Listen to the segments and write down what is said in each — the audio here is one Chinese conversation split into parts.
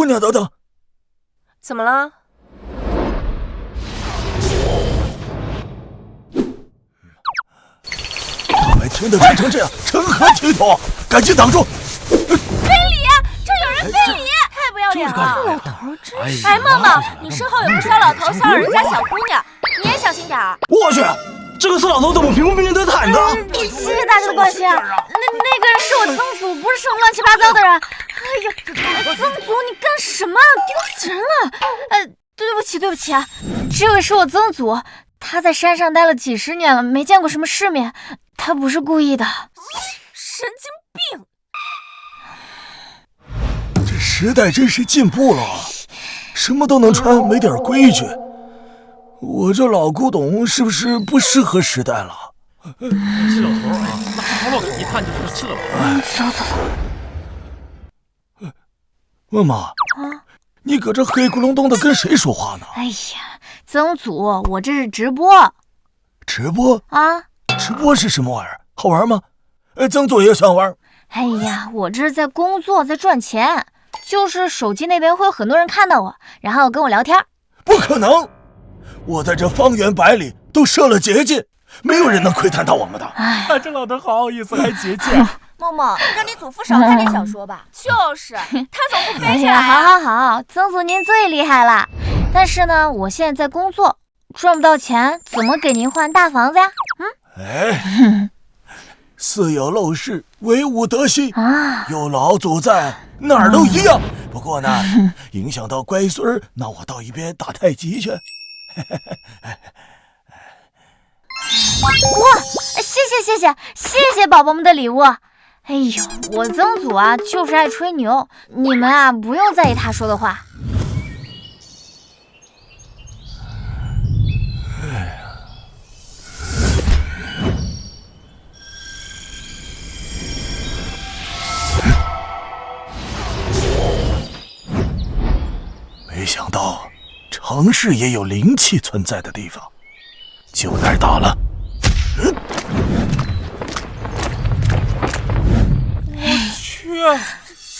姑娘等等，怎么了？大白天的穿成这样，成何体统？赶紧挡住！非礼！这有人非礼，太不要脸了！老头真是……哎，梦梦，你身后有个骚老头骚扰人家小姑娘，你也小心点儿。我去，这个骚老头怎么平步冰凌得坦的？谢谢大哥的关心啊！那个人是我曾祖，不是什么乱七八糟的人。哎呀，曾祖，你干什么？丢死人了！对不起啊，这位是我曾祖，他在山上待了几十年了，没见过什么世面，他不是故意的。神经病！这时代真是进步了，什么都能穿，没点规矩。我这老古董是不是不适合时代了？这老头啊，那好老头一看就是个刺猬。走。妈妈，你搁这黑咕隆咚的跟谁说话呢？哎呀，曾祖，我这是直播。直播啊？直播是什么玩意儿？好玩吗？曾祖也想玩。哎呀，我这是在工作，在赚钱，就是手机那边会有很多人看到我，然后跟我聊天。不可能，我在这方圆百里都设了结界，没有人能窥探到我们的。哎，这老头好意思还结界。梦梦，让你祖父少看点小说吧。就是他总不飞起来好，曾祖您最厉害了。但是呢，我现在在工作，赚不到钱，怎么给您换大房子呀？似有陋室，惟吾德馨啊！有老祖在，哪儿都一样。不过呢，影响到乖孙儿，那我到一边打太极去。哇，谢谢宝宝们的礼物。哎呦，我曾祖啊，就是爱吹牛，你们啊不用在意他说的话。没想到城市也有灵气存在的地方，就那儿打了。我去，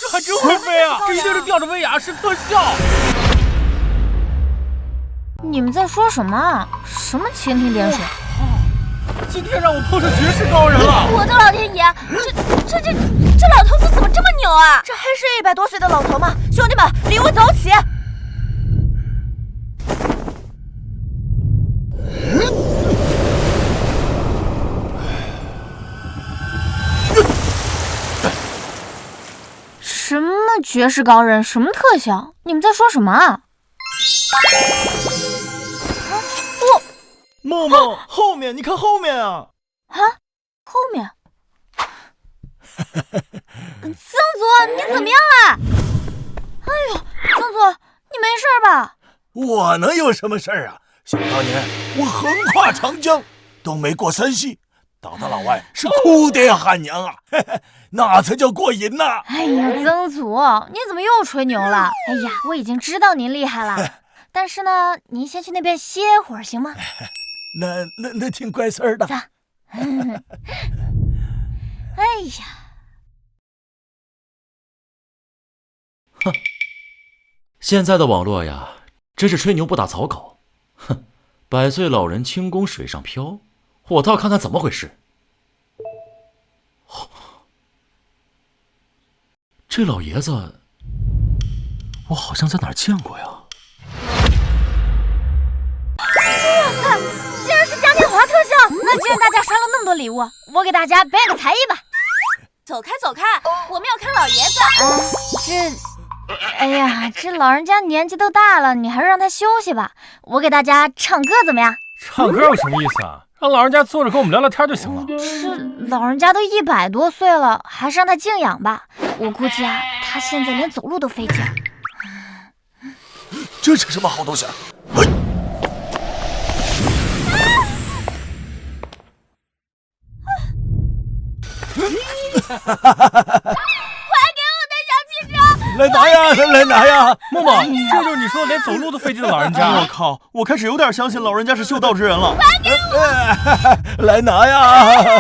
这还真会飞啊！这一定是吊着威亚是特效。你们在说什么？什么蜻蜓点水？今天让我碰上绝世高人了！我的老天爷，这老头子怎么这么牛啊？这还是100多岁的老头吗？兄弟们，离我走起！什么绝世高人？什么特效？你们在说什么啊？梦梦，后面你看后面啊！后面。曾祖，你怎么样了？哎呦，曾祖，你没事吧？我能有什么事儿啊？想当年我横跨长江，都没过三溪，打的老外是哭爹喊娘啊！那才叫过瘾呐！哎呀，曾祖，你怎么又吹牛了？哎呀，我已经知道您厉害了，但是呢，您先去那边歇会儿行吗？那挺乖孙儿的。哎呀，哼，现在的网络呀，真是吹牛不打草稿。哼，100岁老人轻功水上漂，我倒要看看怎么回事。这老爷子，我好像在哪儿见过呀？哇塞，竟然是嘉年华特效！那既然大家刷了那么多礼物，我给大家表演个才艺吧。走开，我们要看老爷子。哎呀，这老人家年纪都大了，你还是让他休息吧。我给大家唱歌怎么样？唱歌有什么意思啊？让老人家坐着跟我们聊聊天就行了。这老人家都100多岁了，还是让他静养吧。我估计啊，他现在连走路都费劲。这是什么好东西？快给我的小汽车！来拿呀！梦梦，这就是你说连走路都费劲的老人家。我靠，我开始有点相信老人家是修道之人了。快给我！来拿呀！哎呦，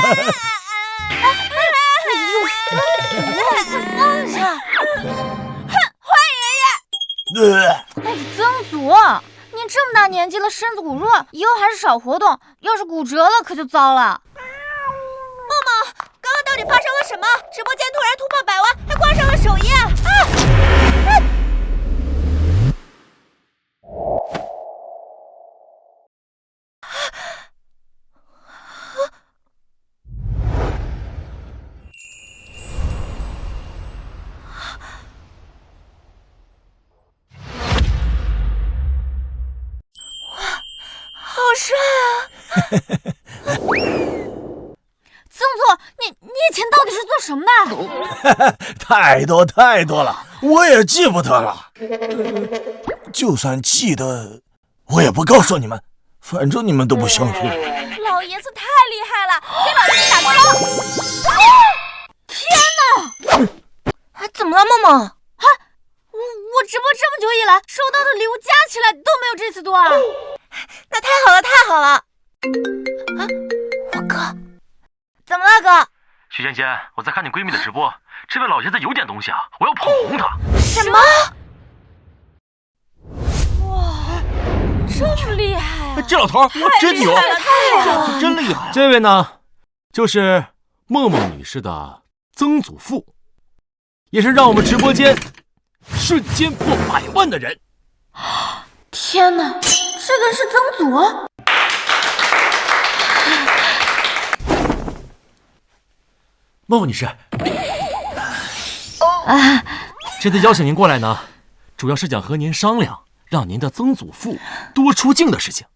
放下！哼，坏爷爷！哎，曾祖，你这么大年纪了，身子骨弱，以后还是少活动，要是骨折了可就糟了。默默，刚刚到底发生了什么？直播间突然突破100万，还挂上了首页啊！好帅啊！曾祖，你以前到底是做什么的？太多了，我也记不得了。就算记得，我也不告诉你们，反正你们都不相信。老爷子太厉害了，给老爷子打个包！天哪！怎么了，默默？我直播这么久以来收到的礼物加起来都没有这次多啊！那太好了，太好了！啊，我哥，怎么了，哥？徐芊芊，我在看你闺蜜的直播，这位老爷子有点东西啊，我要捧红他。什么？哇，这么厉害啊！这老头真牛，真厉害！这位呢，就是梦梦女士的曾祖父，也是让我们直播间瞬间破100万的人。天哪，这个是曾祖？梦梦女士，这次邀请您过来呢，主要是想和您商量，让您的曾祖父多出镜的事情。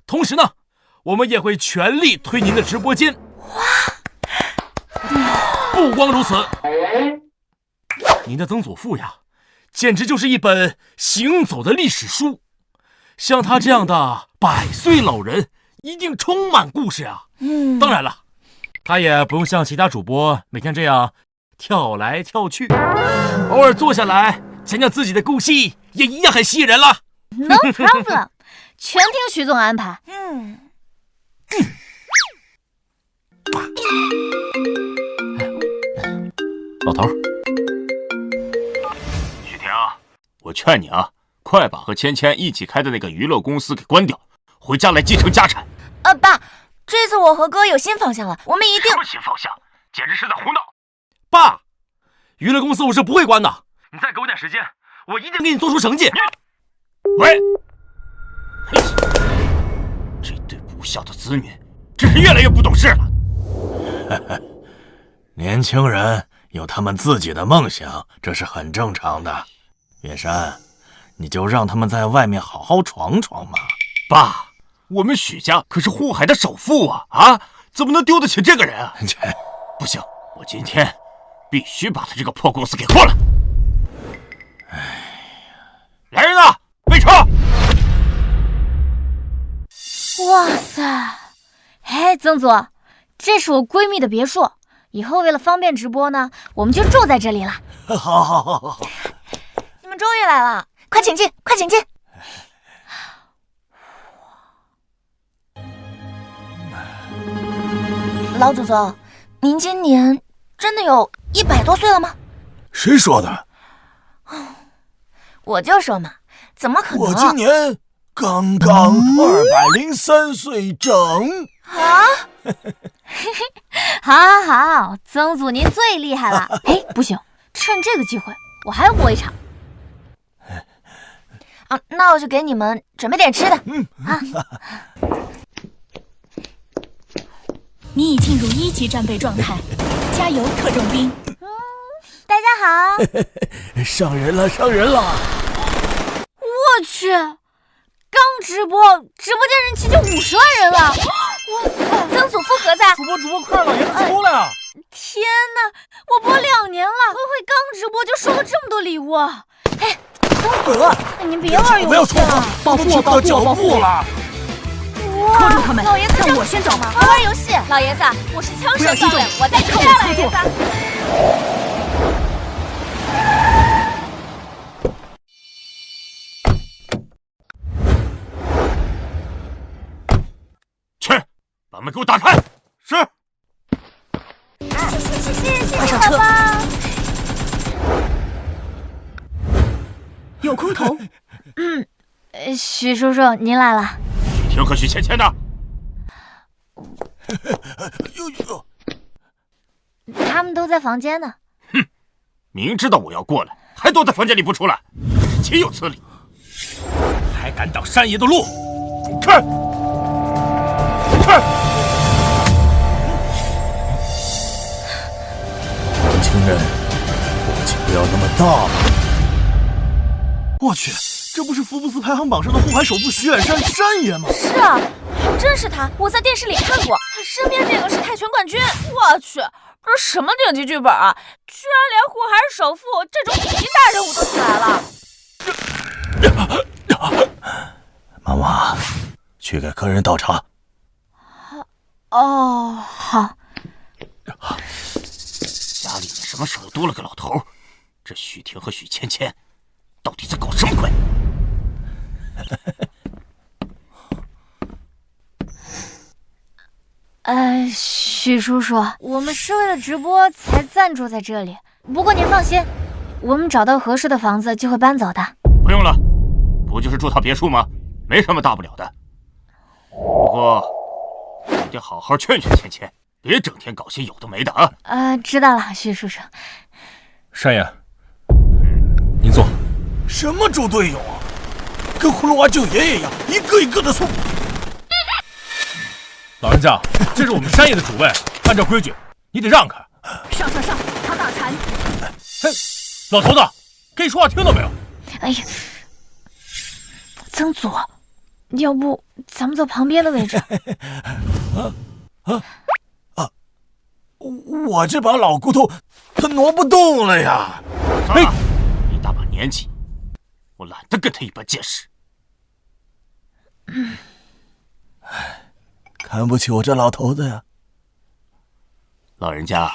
同时呢，我们也会全力推您的直播间。不光如此，您的曾祖父呀，简直就是一本行走的历史书。像他这样的100岁老人，一定充满故事啊！当然了，他也不用像其他主播每天这样跳来跳去，偶尔坐下来讲讲自己的故事，也一样很吸引人了。No problem， 全听徐总安排。老头，许婷，我劝你啊，快把和芊芊一起开的那个娱乐公司给关掉，回家来继承家产。爸，这次我和哥有新方向了，我们一定……什么新方向？简直是在胡闹！爸，娱乐公司我是不会关的，你再给我点时间，我一定给你做出成绩。喂，这对不孝的子女，真是越来越不懂事了。年轻人有他们自己的梦想，这是很正常的。岳山，你就让他们在外面好好闯闯嘛。爸，我们许家可是沪海的首富啊！怎么能丢得起这个人啊？不行，我今天必须把他这个破公司给关了。哎呀，来人啊，备车！哇塞，哎，曾祖，这是我闺蜜的别墅，以后为了方便直播呢，我们就住在这里了。好，你们终于来了，快请进，快请进。老祖宗，您今年真的有100多岁了吗？谁说的？我就说嘛，怎么可能？我今年刚刚203岁整。好，曾祖您最厉害了。哎，不行，趁这个机会，我还要播一场。那我就给你们准备点吃的。你已进入1级战备状态，加油，特种兵！大家好。上人了！我去，刚直播，直播间人气就50万人了。哇塞，曾祖父何在？主播，快老爷子出来啊！天哪，我播2年了，慧慧刚直播就收了这么多礼物。哎，曾祖，您别玩游戏了，保护到脚步了。拖住他们！老爷子让我先走。玩玩游戏。老爷子，我是枪手教练，我在这边。老爷子。去，把门给我打开。是。快上车！爸爸。有小空头。许叔叔您来了。许婷和许芊芊呢？他们都在房间呢。哼，明知道我要过来，还躲在房间里不出来，真是岂有此理！还敢挡山爷的路！看，看！年轻人，火气不要那么大嘛！我去，这不是福布斯排行榜上的护海首富徐远山山爷吗？是啊，还真是他，我在电视里看过。他身边这个是泰拳冠军。我去，这什么顶级剧本啊！居然连护海首富这种顶级大人物都请来了。妈妈，去给客人倒茶。哦，好。家里面什么时候多了个老头？这许婷和许芊芊到底在搞什么鬼？许叔叔，我们是为了直播才暂住在这里。不过您放心，我们找到合适的房子就会搬走的。不用了，不就是住套别墅吗？没什么大不了的。不过你得好好劝劝芊芊，别整天搞些有的没的啊。知道了，许叔叔。山爷，您坐。什么猪队友啊，跟葫芦娃救爷爷一样，一个一个的送。老人家，这是我们山爷的主位，按照规矩，你得让开。上，他大残。嘿，老头子，跟你说话听到没有？哎呀，曾祖，要不咱们坐旁边的位置？我这把老骨头，他挪不动了呀！算了，一大把年纪，我懒得跟他一般见识。看不起我这老头子呀？老人家，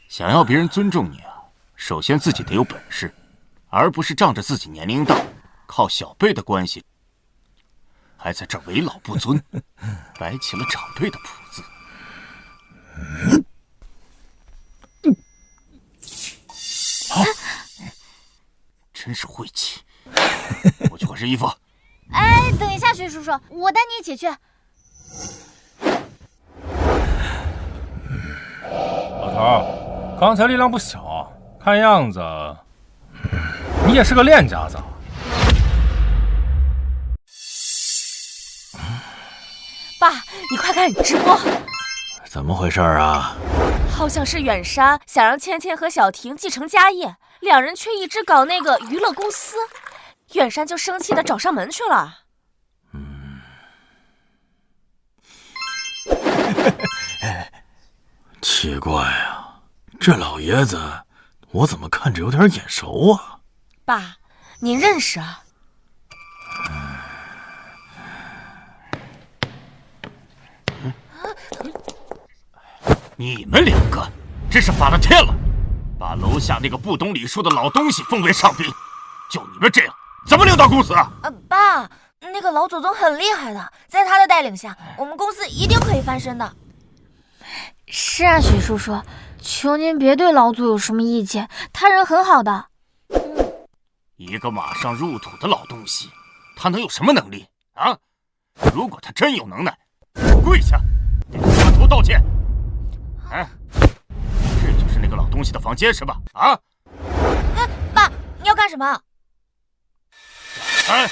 想要别人尊重你啊，首先自己得有本事，而不是仗着自己年龄大，靠小辈的关系，还在这儿为老不尊，摆起了长辈的谱子。真是晦气！我去换身衣服。哎，等一下，许叔叔，我带你一起去。老头，刚才力量不小，看样子你也是个练家子。爸，你快看直播！怎么回事啊？好像是远山想让芊芊和小婷继承家业，两人却一直搞那个娱乐公司，远山就生气的找上门去了。奇怪啊，这老爷子我怎么看着有点眼熟啊？爸，您认识啊？你们两个真是反了天了，把楼下那个不懂礼数的老东西封为上宾，就你们这样怎么领导公司啊？爸，那个老祖宗很厉害的，在他的带领下，我们公司一定可以翻身的。是啊，许叔叔，求您别对老祖有什么意见，他人很好的。一个马上入土的老东西，他能有什么能力啊？如果他真有能耐，跪下，给他磕头道歉。哎，这就是那个老东西的房间是吧？啊！哎，爸，你要干什么？哎，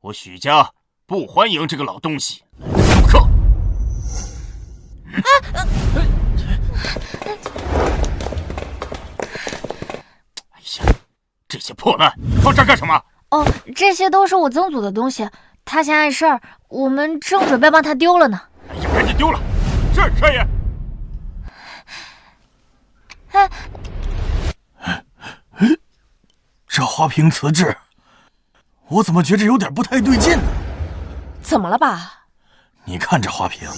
我许家不欢迎这个老东西来做客。哎呀，这些破烂放这儿干什么？哦，这些都是我曾祖的东西，他嫌碍事儿，我们正准备帮他丢了呢。哎呀，赶紧丢了！是少爷。这花瓶瓷质，我怎么觉着有点不太对劲呢？怎么了，爸？你看这花瓶，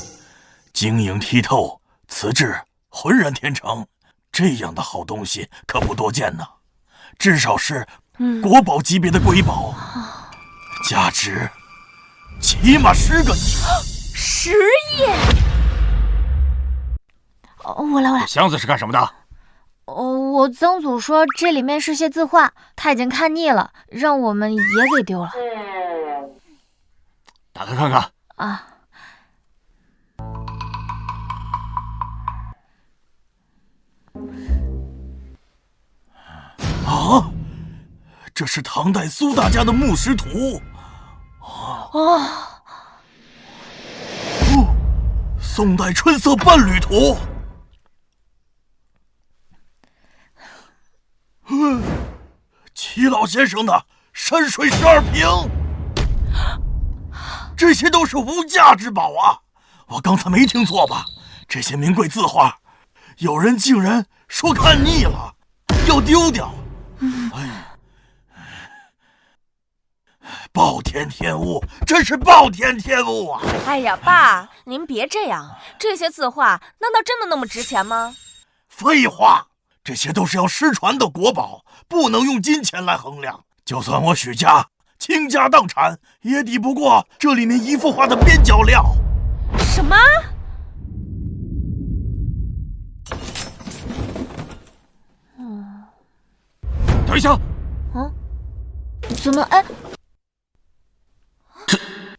晶莹剔透，瓷质浑然天成，这样的好东西可不多见呢，至少是国宝级别的瑰宝，价值起码10个亿。10亿！我来。这箱子是干什么的？我曾祖说这里面是些字画，他已经看腻了，让我们也给丢了。打开看看。啊。啊，这是唐代苏大家的墓室图。哦，宋代春色伴侣图。齐老先生的山水12瓶，这些都是无价之宝啊！我刚才没听错吧？这些名贵字画，有人竟然说看腻了，要丢掉。暴殄天物，真是暴殄天物啊！哎呀，爸，您别这样，这些字画难道真的那么值钱吗？废话，这些都是要失传的国宝，不能用金钱来衡量。就算我许家倾家荡产，也抵不过这里面一幅画的边角料。什么？等一下！怎么？哎，这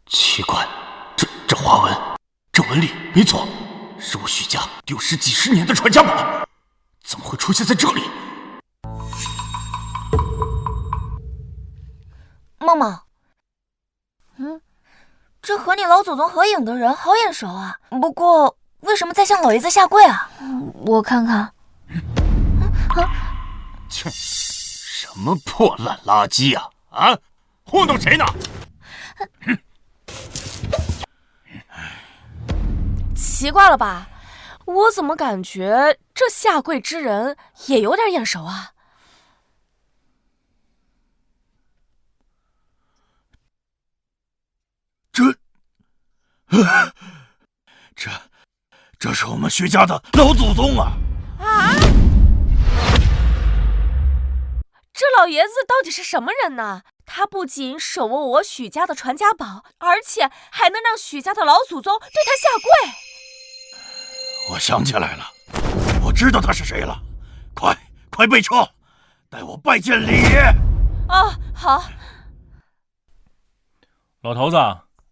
奇怪，这花纹，这纹理没错，是我许家丢失几10年的传家宝，怎么会出现在这里？梦梦，这和你老祖宗合影的人好眼熟啊，不过为什么在向老爷子下跪啊？我看看。切，什么破烂垃圾啊！啊，糊弄谁呢？奇怪了吧？我怎么感觉这下跪之人也有点眼熟啊？这是我们徐家的老祖宗啊！啊！这老爷子到底是什么人呢？他不仅手握我许家的传家宝，而且还能让许家的老祖宗对他下跪。我想起来了，我知道他是谁了。快备车，带我拜见李爷。哦，好。老头子，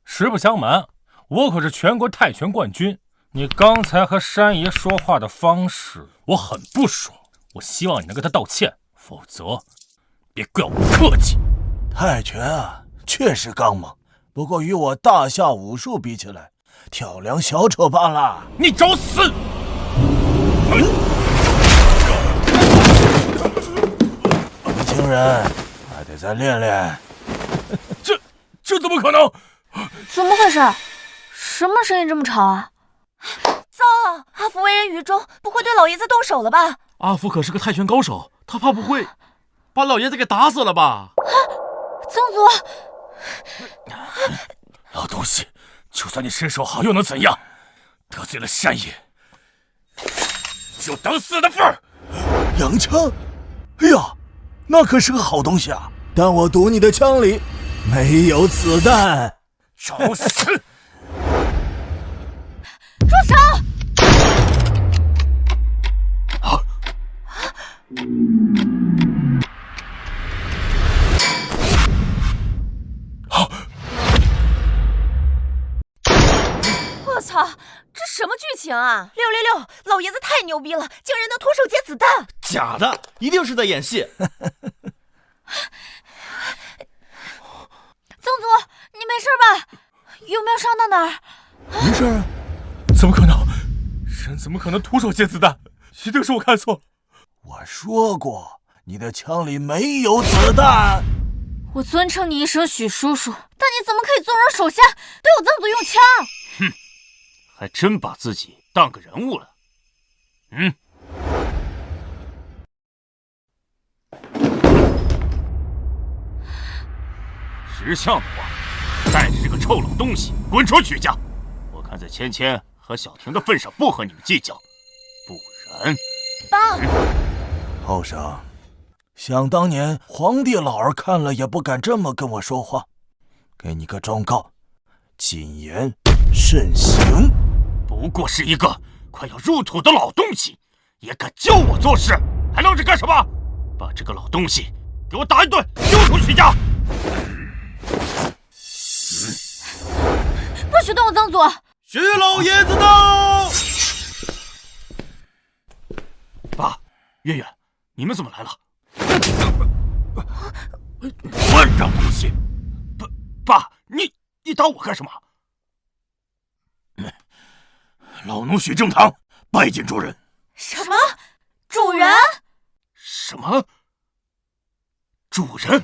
实不相瞒，我可是全国泰拳冠军。你刚才和山爷说话的方式，我很不爽。我希望你能跟他道歉，否则别怪我不客气。泰拳啊，确实刚猛，不过与我大夏武术比起来，挑梁小丑罢了。你找死！年轻人还得再练练。这怎么可能？怎么回事？什么声音这么吵啊？糟了，阿福为人愚忠，不会对老爷子动手了吧？阿福可是个泰拳高手，他怕不会把老爷子给打死了吧？曾祖，老东西，就算你身手好又能怎样？得罪了山爷，就等死的份儿。洋枪，哎呀，那可是个好东西啊！但我赌你的枪里没有子弹。找死！住手！我操，这什么剧情啊！666，老爷子太牛逼了，竟然能徒手接子弹！假的，一定是在演戏。曾祖，你没事吧？有没有伤到哪儿？没事啊。怎么可能？人怎么可能徒手接子弹？一定是我看错了。我说过，你的枪里没有子弹。我尊称你一声许叔叔，但你怎么可以纵容手下对我曾祖用枪？哼，还真把自己当个人物了。识相的话，带着这个臭老东西滚出许家！我看在芊芊和小婷的份上，不和你们计较，不然……爸，后生，想当年皇帝老儿看了也不敢这么跟我说话，给你个忠告，谨言慎行。不过是一个快要入土的老东西，也敢教我做事？还愣着干什么？把这个老东西给我打一顿，丢出许家！不许动我曾祖！徐老爷子到！爸，月月，你们怎么来了？混账东西！爸，你打我干什么？老奴许正堂拜见主人。什么？主人？什么？主人？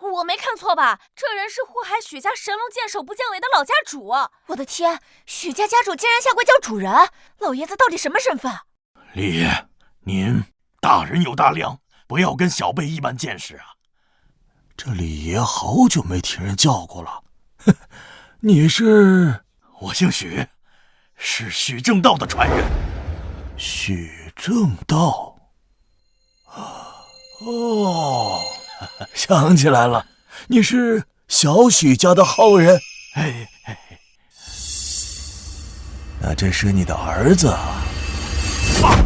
我没看错吧？这人是祸害许家神龙见首不见尾的老家主！我的天，许家家主竟然下跪叫主人！老爷子到底什么身份？李爷，您大人有大量，不要跟小辈一般见识啊！这李爷好久没听人叫过了。你是？我姓许，是许正道的传人。许正道。哦，想起来了，你是小许家的后人。那这是你的儿子啊？爸，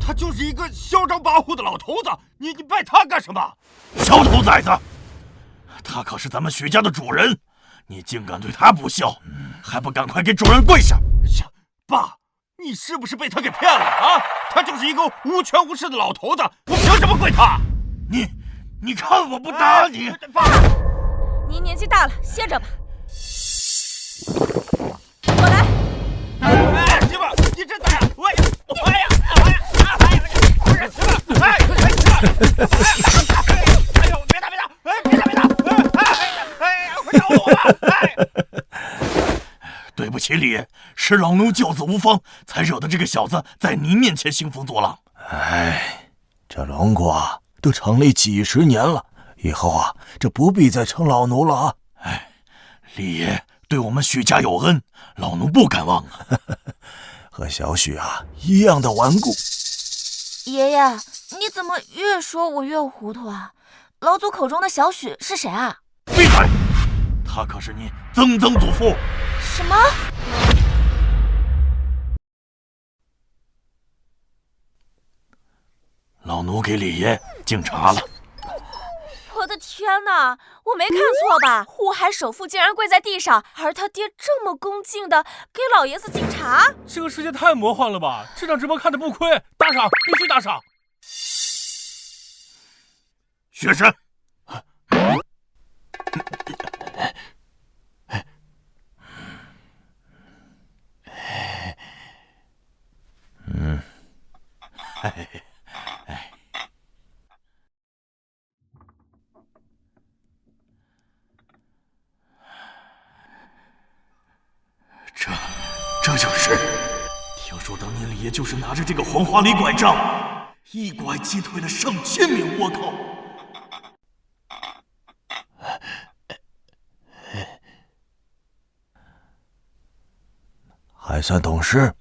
他就是一个嚣张跋扈的老头子，你拜他干什么？小兔崽子，他可是咱们许家的主人，你竟敢对他不孝，还不赶快给主人跪下！爸，你是不是被他给骗了啊？他就是一个无权无势的老头子，我凭什么跪他？你看我不打你！爸，您年纪大了，歇着吧。我来。媳妇，你真打呀！不是媳妇，哎呦，别打！快饶了我吧！对不起，李爷，是老奴教子无方，才惹得这个小子在您面前兴风作浪。这龙国都成立几十年了，以后啊，这不必再称老奴了啊。李爷对我们许家有恩，老奴不敢忘啊。和小许啊一样的顽固。爷爷，你怎么越说我越糊涂啊？老祖口中的小许是谁啊？闭嘴！他可是你曾曾祖父。什么？老奴给李爷敬茶了。我的天哪，我没看错吧？护海首富竟然跪在地上，而他爹这么恭敬的给老爷子敬茶。这个世界太魔幻了吧！这场直播看得不亏，打赏必须打赏。学生，这就是。听说当年李爷就是拿着这个黄花梨拐杖，一拐击退了上千名倭寇。还算懂事。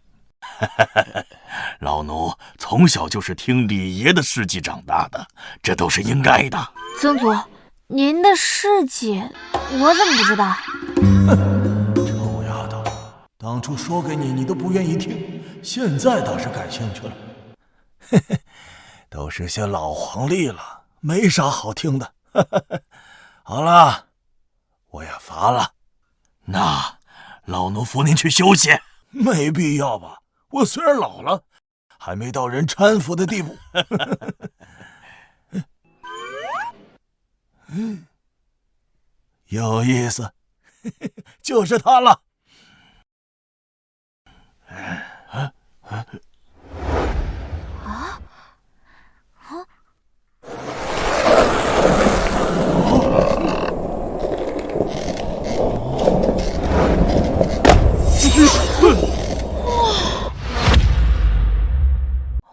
老奴从小就是听李爷的事迹长大的，这都是应该的。曾祖，您的事迹我怎么不知道？臭丫头，当初说给你，你都不愿意听，现在倒是感兴趣了。嘿嘿，都是些老黄历了，没啥好听的。好了，我也乏了，那老奴扶您去休息。没必要吧？我虽然老了，还没到人搀扶的地步。有意思，就是他了。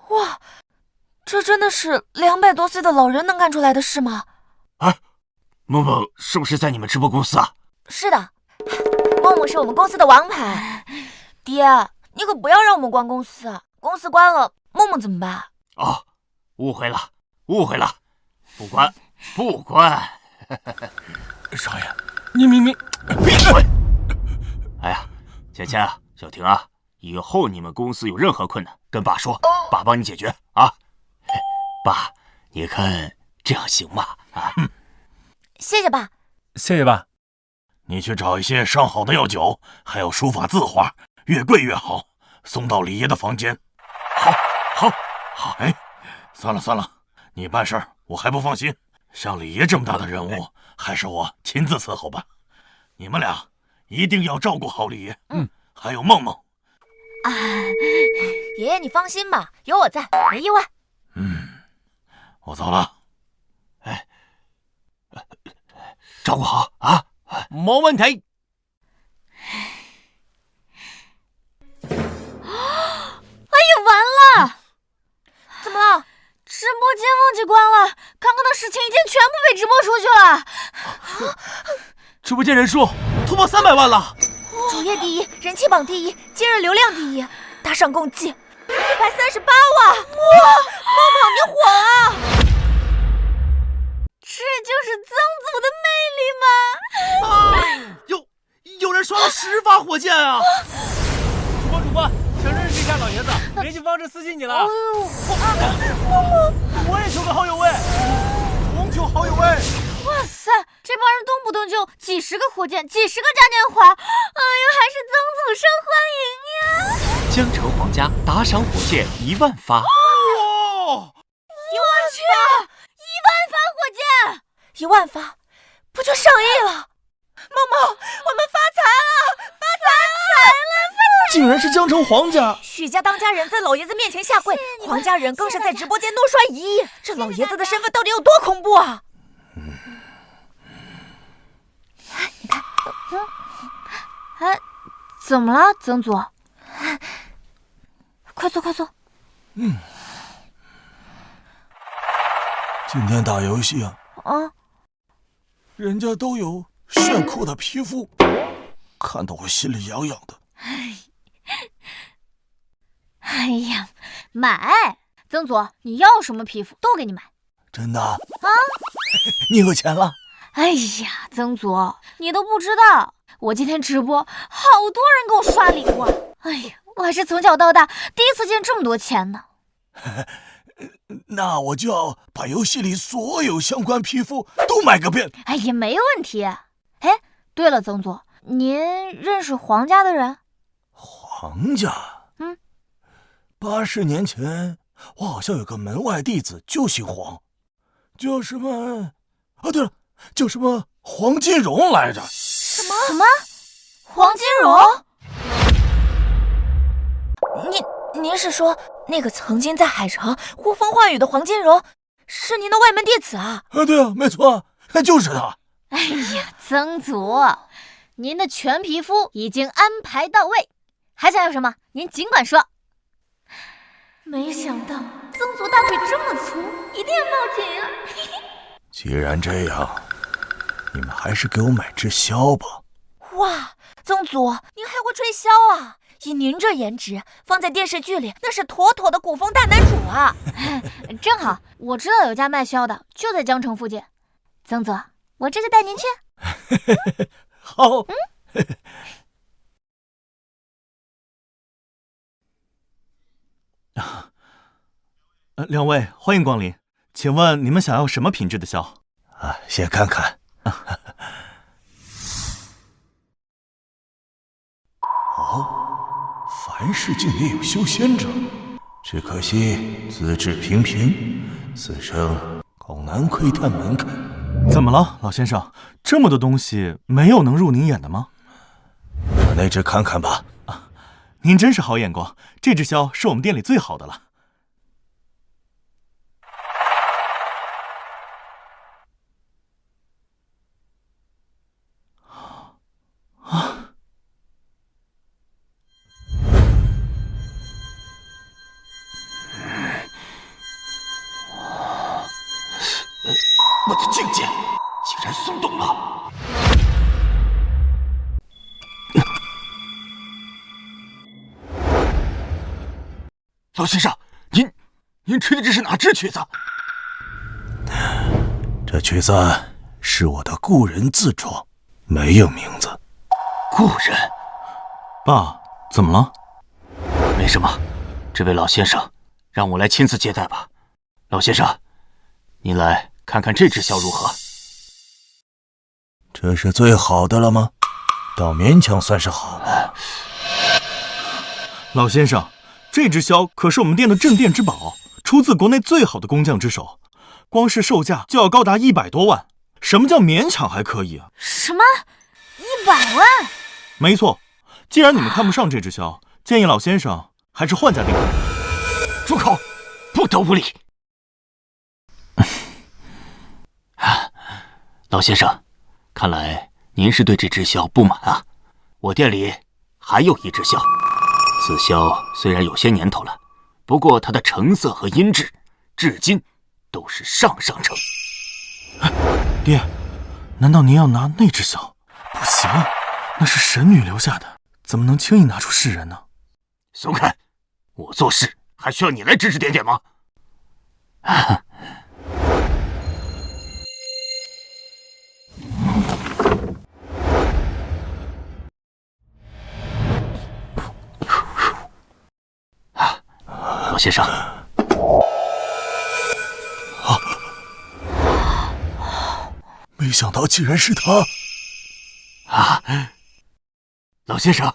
哇，这真的是200多岁的老人能干出来的事吗？啊，梦梦是不是在你们直播公司啊？是的，梦梦是我们公司的王牌。爹，你可不要让我们关公司，公司关了，梦梦怎么办？哦，误会了，不关。少爷，你明明闭嘴！哎呀，芊芊啊，小婷啊，以后你们公司有任何困难，跟爸说，爸帮你解决啊。爸，你看这样行吗？啊，谢谢爸。谢谢爸。你去找一些上好的药酒，还有书法字画，越贵越好，送到李爷的房间。好。哎，算了，你办事儿我还不放心，像李爷这么大的人物，还是我亲自伺候吧。你们俩一定要照顾好李爷。还有梦梦。爷爷你放心吧，有我在，没意外。我走了。照顾好啊。没问题。哎呀，完了！怎么了？直播间忘记关了，刚刚的事情已经全部被直播出去了。直播间人数突破300万了，主页第一，人气榜第一，今日流量第一，打赏共计138万！哇，梦梦你火啊！这就是曾祖的魅力吗？有人刷了10发火箭啊！主播，想认识一下老爷子，联系方式私信你了。我也求个好友位，同求好友位。哇塞，这帮人动不动就几10个火箭，几10个嘉年华，哎呀，还是曾祖受欢迎呀！江城皇家打赏火箭1万发。我去，1万发火箭，1万发，不就上亿了？梦梦，我们发财了！竟然是江城皇家！许家当家人在老爷子面前下跪，皇家人更是在直播间怒刷1亿，这老爷子的身份到底有多恐怖啊！你看，怎么了，曾祖？快坐。今天打游戏啊，人家都有炫酷的皮肤，看得我心里痒痒的。哎呀，买！曾祖，你要什么皮肤都给你买。真的啊？你有钱了？哎呀，曾祖，你都不知道，我今天直播，好多人给我刷礼物。哎呀，我还是从小到大第一次见这么多钱呢。那我就要把游戏里所有相关皮肤都买个遍。哎呀，没问题。哎，对了，曾祖，您认识皇家的人？皇家？80年前，我好像有个门外弟子就姓黄，叫什么？对了，叫什么黄金荣来着？什么？黄金荣？您是说那个曾经在海城呼风唤雨的黄金荣，是您的外门弟子啊？对啊，没错，就是他。哎呀，曾祖，您的全皮肤已经安排到位，还想要什么？您尽管说。没想到曾祖大腿这么粗，一定要报警啊！既然这样，你们还是给我买支箫吧。哇，曾祖，您还会吹箫啊？以您这颜值，放在电视剧里那是妥妥的古风大男主啊！正好，我知道有家卖箫的，就在江城附近。曾祖，我这就带您去。好。两位欢迎光临，请问你们想要什么品质的箫？先看看。凡事竟也有修仙者，只可惜资质平平，此生恐难窥探门槛。怎么了，老先生？这么多东西，没有能入您眼的吗？把那只看看吧。您真是好眼光，这只箫是我们店里最好的了。我的境界竟然松动了！老先生，您吹的这是哪支曲子？这曲子是我的故人自创，没有名字。故人？爸，怎么了？什么，这位老先生让我来亲自接待吧。老先生，您来看看这只枭如何？这是最好的了吗？倒勉强算是好了。老先生，这只枭可是我们店的镇店之宝，出自国内最好的工匠之手，光是售价就要高达100多万。什么叫勉强还可以啊？什么？100万？没错，既然你们看不上这只枭，建议老先生还是换家店。住口！不得无礼！老先生，看来您是对这只枭不满啊。我店里还有一只枭，此枭虽然有些年头了，不过它的成色和音质至今都是上乘。爹，难道您要拿那只枭？不行，那是神女留下的，怎么能轻易拿出示人呢？松开！我做事还需要你来指指点点吗？老先生，没想到竟然是他！老先生，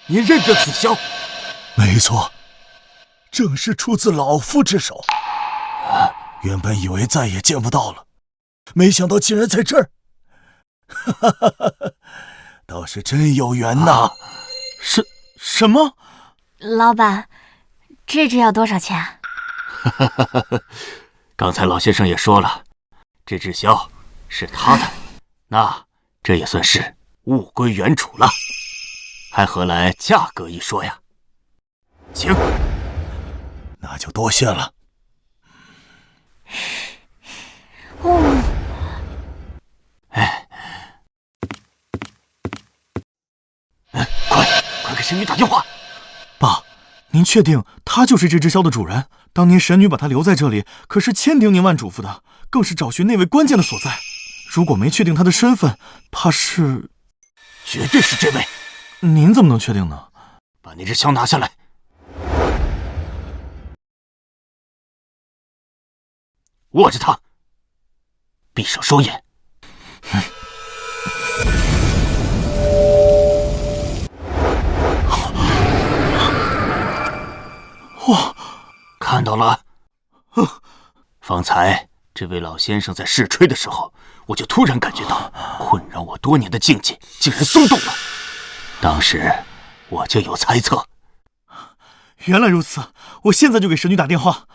您认得此枭？没错，正是出自老夫之手。原本以为再也见不到了，没想到竟然在这儿。倒是真有缘呐！什么？老板，这只要多少钱？刚才老先生也说了，这只枭是他的，那这也算是物归原主了，还何来价格一说呀？请。那就多谢了。快给神女打电话！爸，您确定他就是这只枭的主人？当年神女把他留在这里，可是千叮咛万嘱咐的，更是找寻那位关键的所在。如果没确定他的身份，怕是……绝对是这位。您怎么能确定呢？把那只枭拿下来。握着它，闭上双眼。哇，看到了。方才这位老先生在试吹的时候，我就突然感觉到困扰我多年的境界竟然松动了。当时我就有猜测。原来如此，我现在就给神女打电话。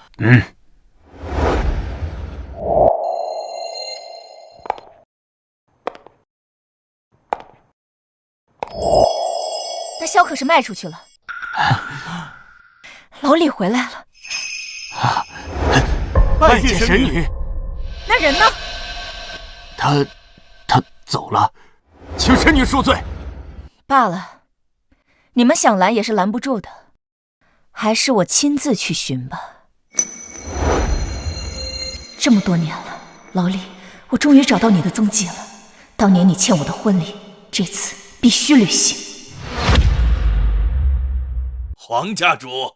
那枭可是卖出去了。老李回来了。拜见神女。那人呢？他走了，请神女恕罪。罢了，你们想拦也是拦不住的，还是我亲自去寻吧。这么多年了，老李，我终于找到你的踪迹了。当年你欠我的婚礼，这次必须履行。黄家主，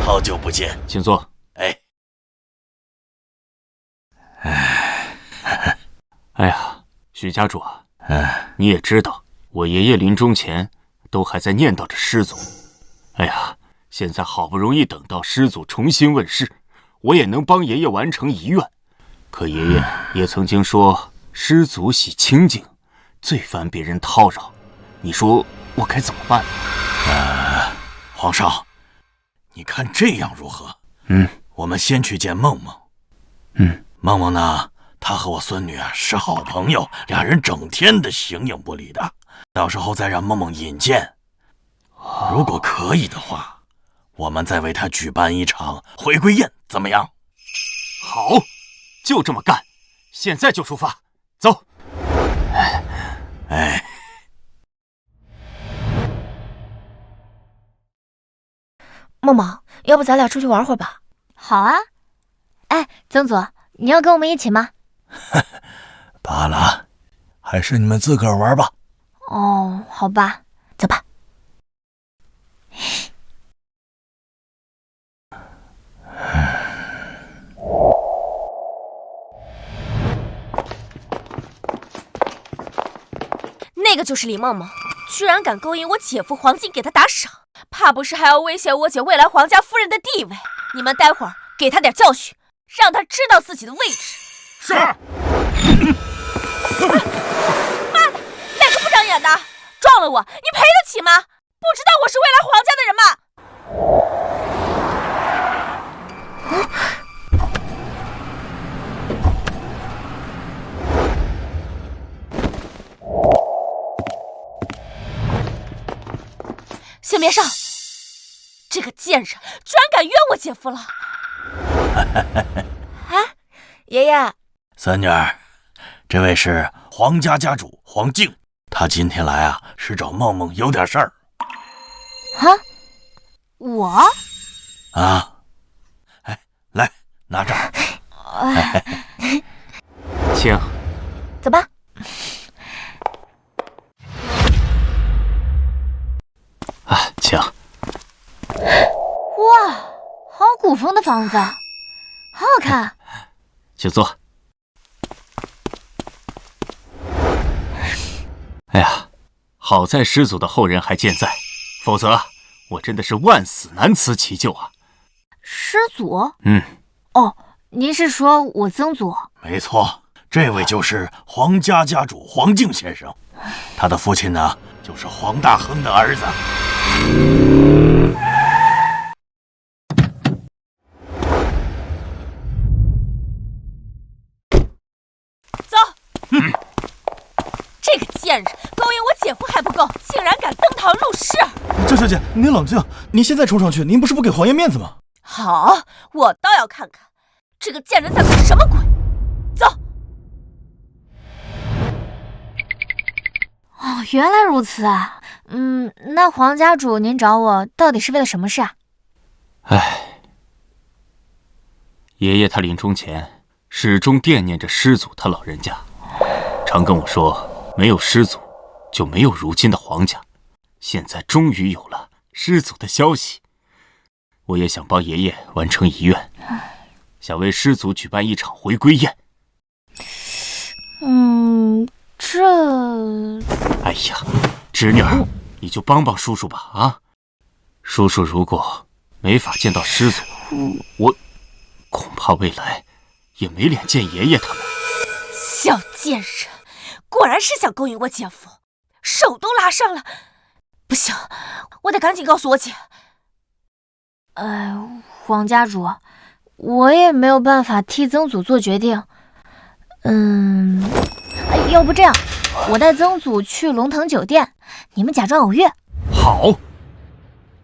好久不见，请坐。哎呀，许家主啊，你也知道，我爷爷临终前都还在念叨着师祖。哎呀，现在好不容易等到师祖重新问世，我也能帮爷爷完成遗愿。可爷爷也曾经说，师祖喜清静，最烦别人叨扰。你说我该怎么办呢？皇上，你看这样如何？我们先去见梦梦。梦梦呢，她和我孙女是好朋友，俩人整天的形影不离的。到时候再让梦梦引荐，如果可以的话，我们再为她举办一场回归宴，怎么样？好，就这么干，现在就出发，走。梦梦，要不咱俩出去玩会儿吧？好啊。哎，曾祖，你要跟我们一起吗？罢了，还是你们自个儿玩吧。哦，好吧，走吧。那个就是李梦梦，居然敢勾引我姐夫黄静给他打赏，怕不是还要威胁我姐未来皇家夫人的地位？你们待会儿给他点教训，让他知道自己的位置。是。妈，哪个不长眼的，撞了我，你赔得起吗？不知道我是未来皇家的人吗？先别上！这个贱人居然敢约我姐夫了！啊，爷爷，孙女儿，这位是皇家家主黄静，他今天来啊是找梦梦有点事儿。啊？我？啊？哎，来拿着。请。走吧。啊，请。哇，好古风的房子，好好看。请坐。哎呀，好在师祖的后人还健在，否则我真的是万死难辞其咎啊！师祖？嗯。哦，您是说我曾祖？没错，这位就是皇家家主黄静先生，他的父亲呢就是黄大亨的儿子。走。这个贱人勾引我姐夫还不够，竟然敢登堂入室！赵小姐，您冷静，您现在冲上去，您不是不给黄爷面子吗？好，我倒要看看这个贱人在搞什么鬼！走。哦，原来如此啊。那黄家主您找我到底是为了什么事啊？唉，爷爷他临终前始终惦念着师祖他老人家，常跟我说，没有师祖就没有如今的皇家。现在终于有了师祖的消息，我也想帮爷爷完成遗愿，想为师祖举办一场回归宴。哎呀，侄女儿，你就帮帮叔叔吧啊！叔叔如果没法见到师祖，我恐怕未来也没脸见爷爷他们。小贱人，果然是想勾引我姐夫，手都拉上了。不行，我得赶紧告诉我姐。黄家主，我也没有办法替曾祖做决定。要不这样，我带曾祖去龙腾酒店，你们假装偶遇。好，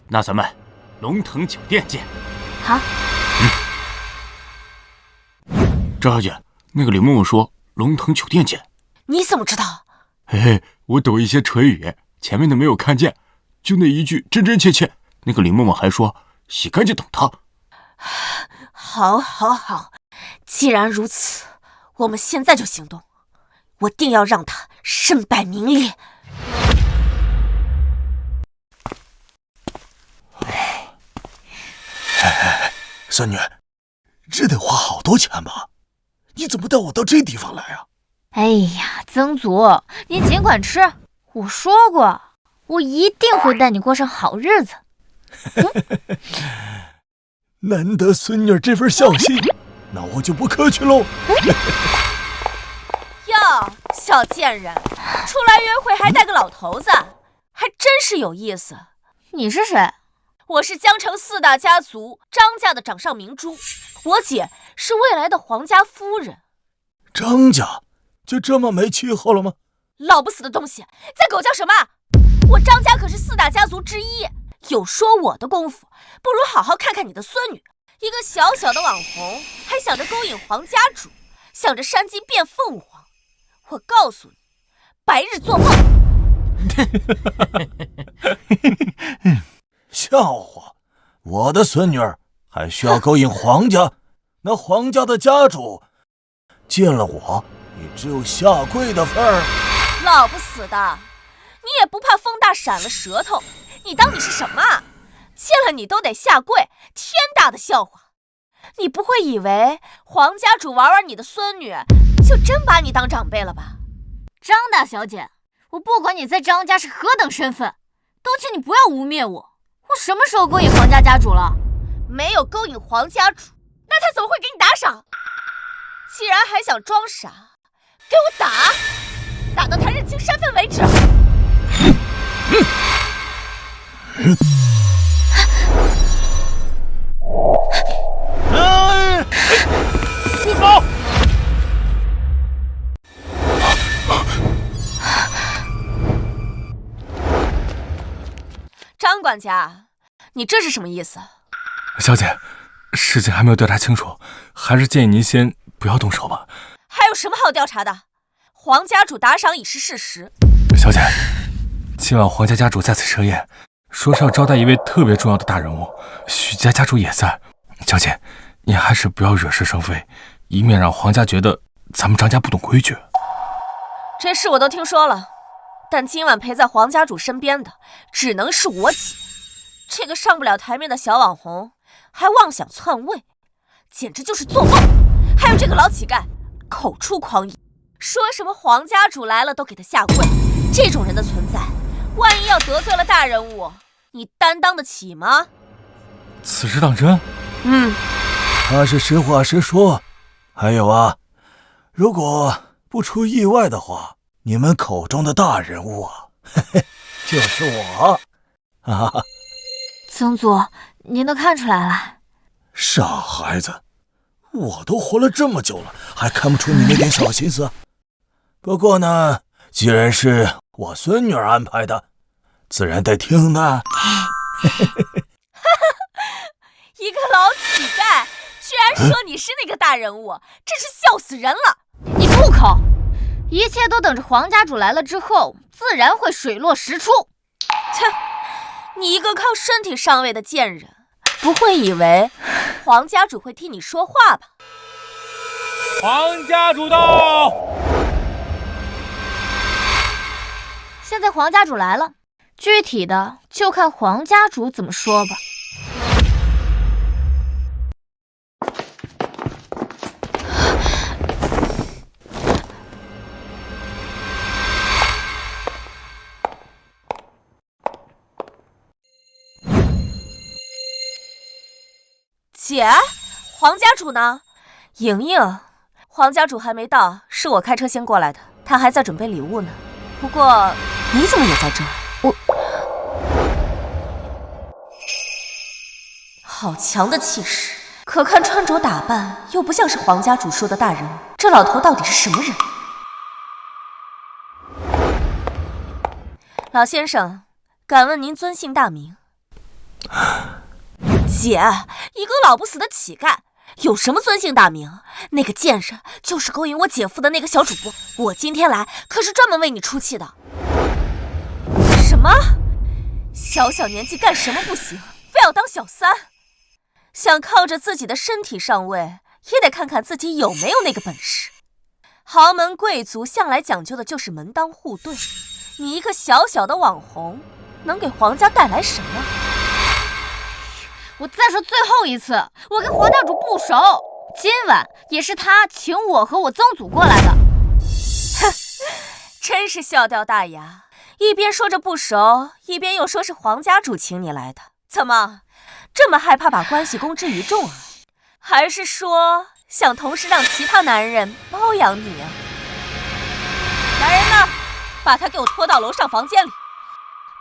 那咱们龙腾酒店见。好。赵小姐，那个李梦梦说龙腾酒店见。你怎么知道？嘿嘿，我懂一些唇语，前面的没有看见，就那一句真真切切。那个李梦梦还说洗干净等他。好，好，好，既然如此，我们现在就行动，我定要让他身败名裂。孙女，这得花好多钱吧？你怎么带我到这地方来啊？哎呀，曾祖，您尽管吃，我说过，我一定会带你过上好日子。难得孙女这份孝心，那我就不客气喽。哟，小贱人，出来约会还带个老头子，还真是有意思。你是谁？我是江城四大家族张家的掌上明珠，我姐是未来的皇家夫人。张家就这么没气候了吗？老不死的东西，在狗叫什么？我张家可是四大家族之一，有说我的功夫，不如好好看看你的孙女，一个小小的网红，还想着勾引皇家主，想着山鸡变凤凰。我告诉你，白日做梦。笑话，我的孙女儿还需要勾引皇家？那皇家的家主见了我也只有下跪的份儿。老不死的，你也不怕风大闪了舌头？你当你是什么啊？见了你都得下跪，天大的笑话！你不会以为皇家主玩玩你的孙女，就真把你当长辈了吧？张大小姐，我不管你在张家是何等身份，都请你不要污蔑我。我什么时候勾引皇家家主了？没有勾引皇家主，那他怎么会给你打赏？既然还想装傻，给我打，打到他认清身份为止。住手！张管家，你这是什么意思？小姐，事情还没有调查清楚，还是建议您先不要动手吧。还有什么好调查的？皇家主打赏已是事实。小姐，今晚皇家家主在此设宴，说是要招待一位特别重要的大人物，许家家主也在。小姐，你还是不要惹是生非，以免让皇家觉得咱们张家不懂规矩。这事我都听说了，但今晚陪在皇家主身边的只能是我姐。这个上不了台面的小网红还妄想篡位，简直就是做梦。还有这个老乞丐口出狂言，说什么皇家主来了都给他下跪。这种人的存在，万一要得罪了大人物，你担当得起吗？此事当真？他是实话实说。还有啊，如果不出意外的话，你们口中的大人物啊，嘿嘿，就是我。啊，曾祖，您都看出来了。傻孩子，我都活了这么久了，还看不出你那点小心思？不过呢，既然是我孙女儿安排的，自然得听的。一个老乞丐居然说你是那个大人物，真是笑死人了！你住口！一切都等着皇家主来了之后，自然会水落石出。切，你一个靠身体上位的贱人，不会以为皇家主会替你说话吧？皇家主到！现在皇家主来了，具体的就看皇家主怎么说吧。姐，皇家主呢？莹莹，皇家主还没到，是我开车先过来的，他还在准备礼物呢。不过你怎么也在这儿？我好强的气势，可看穿着打扮又不像是皇家主说的大人物，这老头到底是什么人？老先生，敢问您尊姓大名？姐，一个老不死的乞丐，有什么尊姓大名？那个贱人就是勾引我姐夫的那个小主播，我今天来可是专门为你出气的。什么？小小年纪干什么不行，非要当小三？想靠着自己的身体上位，也得看看自己有没有那个本事。豪门贵族向来讲究的就是门当户对，你一个小小的网红，能给皇家带来什么？我再说最后一次，我跟皇家主不熟，今晚也是他请我和我曾祖过来的。哼，真是笑掉大牙，一边说着不熟，一边又说是皇家主请你来的，怎么这么害怕把关系公之于众啊？还是说想同时让其他男人包养你啊？来人呐，把他给我拖到楼上房间里，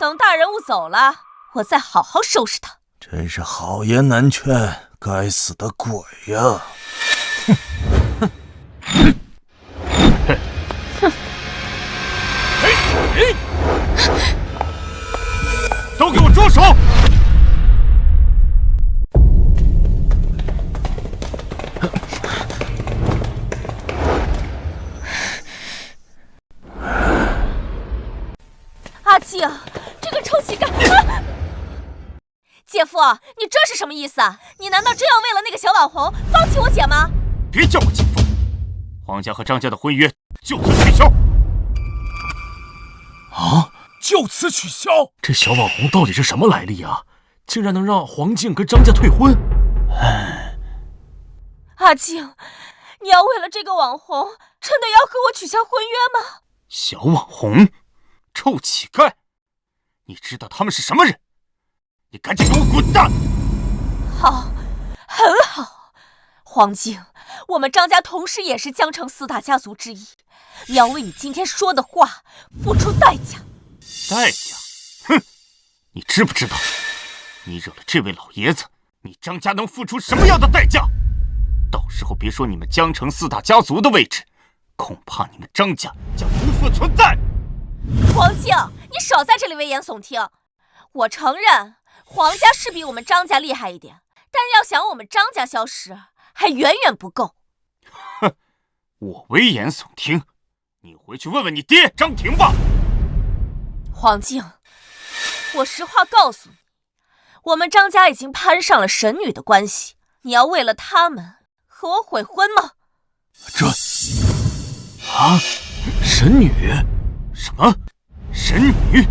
等大人物走了，我再好好收拾他。真是好言难劝，该死的鬼呀！都给我住手！阿静，这个臭乞丐！姐夫，你这是什么意思啊？你难道真要为了那个小网红放弃我姐吗？别叫我姐夫，皇家和张家的婚约就此取消。啊！就此取消？这小网红到底是什么来历啊？竟然能让黄静跟张家退婚？阿静，你要为了这个网红，真的要和我取消婚约吗？小网红，臭乞丐！你知道他们是什么人？你赶紧给我滚蛋！好，很好，黄静，我们张家同时也是江城4大家族之一，你要为你今天说的话付出代价。代价？哼！你知不知道，你惹了这位老爷子，你张家能付出什么样的代价？到时候别说你们江城4大家族的位置，恐怕你们张家将无复存在。黄静，你少在这里危言耸听。我承认黄家是比我们张家厉害一点，但要想我们张家消失，还远远不够。哼，我危言耸听，你回去问问你爹张庭吧。黄静，我实话告诉你，我们张家已经攀上了神女的关系，你要为了他们和我悔婚吗？神女？什么？神女？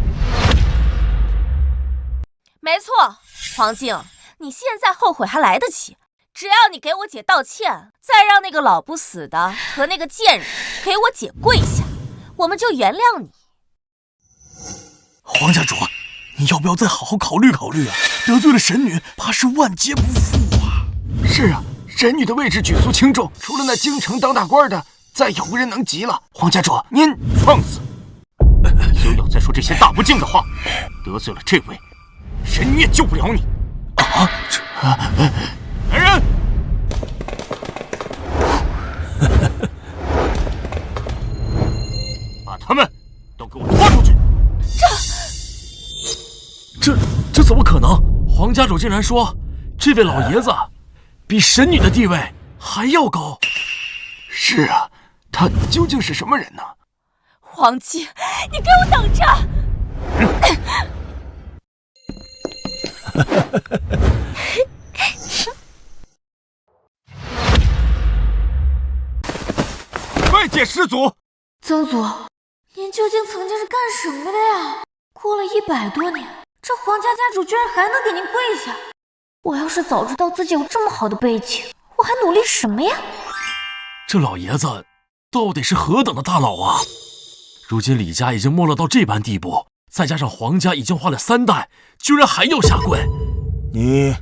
没错，黄静，你现在后悔还来得及，只要你给我姐道歉，再让那个老不死的和那个贱人给我姐跪下，我们就原谅你。黄家主，你要不要再好好考虑考虑啊？得罪了神女，怕是万劫不复啊！是啊，神女的位置举足轻重，除了那京城当大官的，再也无人能及了。黄家主，您放肆！休要再说这些大不敬的话，得罪了这位，神女也救不了你。来人！把他们都给我拖出去！这怎么可能？黄家主竟然说，这位老爷子比神女的地位还要高。是啊，他究竟是什么人呢？黄静，你给我等着！拜见师祖。曾祖，您究竟曾经是干什么的呀？过了100多年，这黄家家主居然还能给您跪下！我要是早知道自己有这么好的背景，我还努力什么呀？这老爷子到底是何等的大佬啊！如今李家已经没落到这般地步，再加上黄家已经换了3代，居然还要下跪。你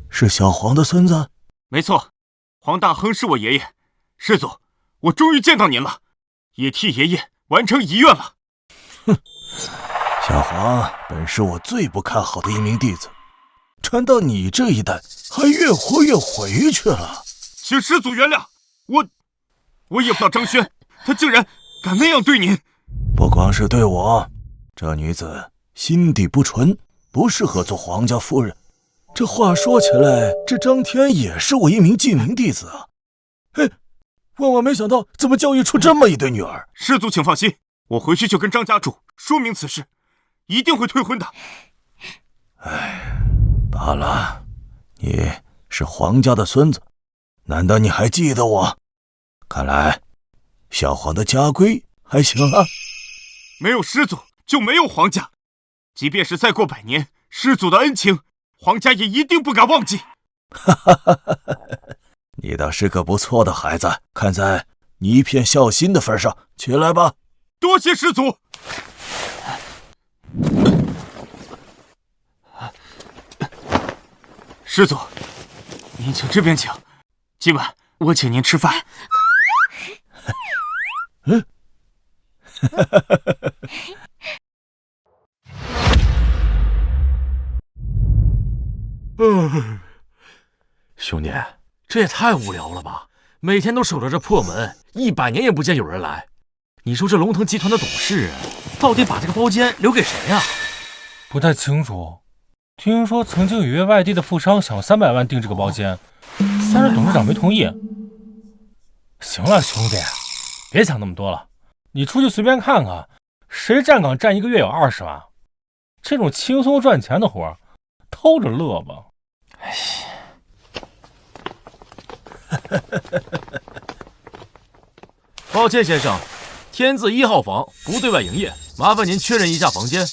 是小黄的孙子？没错，黄大亨是我爷爷。师祖，我终于见到您了，也替爷爷完成遗愿了。哼，小黄本是我最不看好的一名弟子，传到你这一代，还越活越回去了。请师祖原谅，我也不知道张轩，他竟然敢那样对您。不光是对我，这女子心地不纯，不适合做黄家夫人。这话说起来，这张天也是我一名记名弟子啊。嘿，万万没想到，怎么教育出这么一对女儿？师祖请放心，我回去就跟张家主说明此事，一定会退婚的。哎，罢了，你是黄家的孙子，难道你还记得我？看来小黄的家规还行啊。没有师祖就没有黄家，即便是再过100年，师祖的恩情，黄家也一定不敢忘记。你倒是个不错的孩子，看在你一片孝心的份上，起来吧。多谢师祖。师祖，您请这边请，今晚我请您吃饭。兄弟，这也太无聊了吧！每天都守着这破门，100年也不见有人来。你说这龙腾集团的董事到底把这个包间留给谁呀？不太清楚，听说曾经有一位外地的富商想要300万订这个包间，但是董事长没同意。行了，兄弟，别想那么多了，你出去随便看看，谁站岗站1个月有20万？这种轻松赚钱的活，偷着乐吧。抱歉先生，天字1号房不对外营业，麻烦您确认一下房间。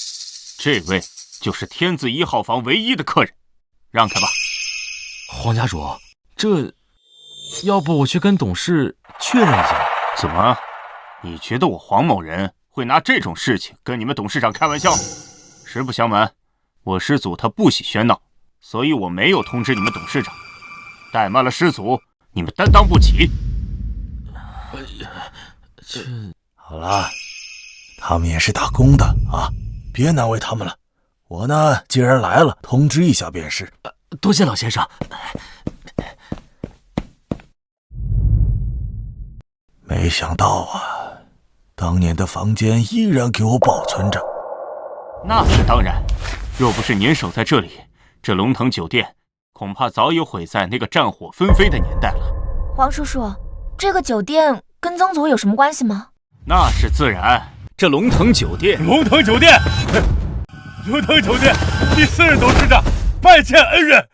这位就是天字1号房唯一的客人，让开吧。黄家主，这要不我去跟董事确认一下？怎么，你觉得我黄某人会拿这种事情跟你们董事长开玩笑。实不相瞒，我师祖他不喜喧闹，所以我没有通知你们董事长。怠慢了师祖，你们担当不起。好了，他们也是打工的啊，别难为他们了。我呢，既然来了，通知一下便是。多谢老先生。没想到啊，当年的房间依然给我保存着。那是当然，若不是您守在这里，这龙腾酒店恐怕早已毁在那个战火纷飞的年代了。黄叔叔，这个酒店跟曾祖有什么关系吗？那是自然，这龙腾酒店，龙腾酒店第4任董事长拜见恩人。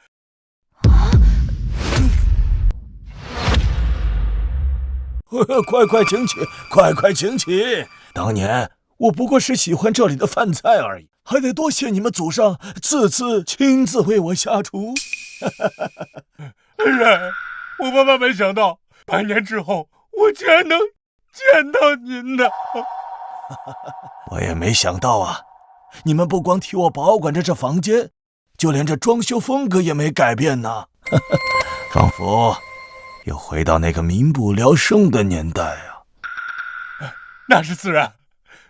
快请起，快请起！当年我不过是喜欢这里的饭菜而已，还得多谢你们祖上次亲自为我下厨。恩人，我万万没想到，100年之后我竟然能见到您的。我也没想到啊，你们不光替我保管着这房间，就连这装修风格也没改变呢。仿佛又回到那个民不聊生的年代啊！那是自然，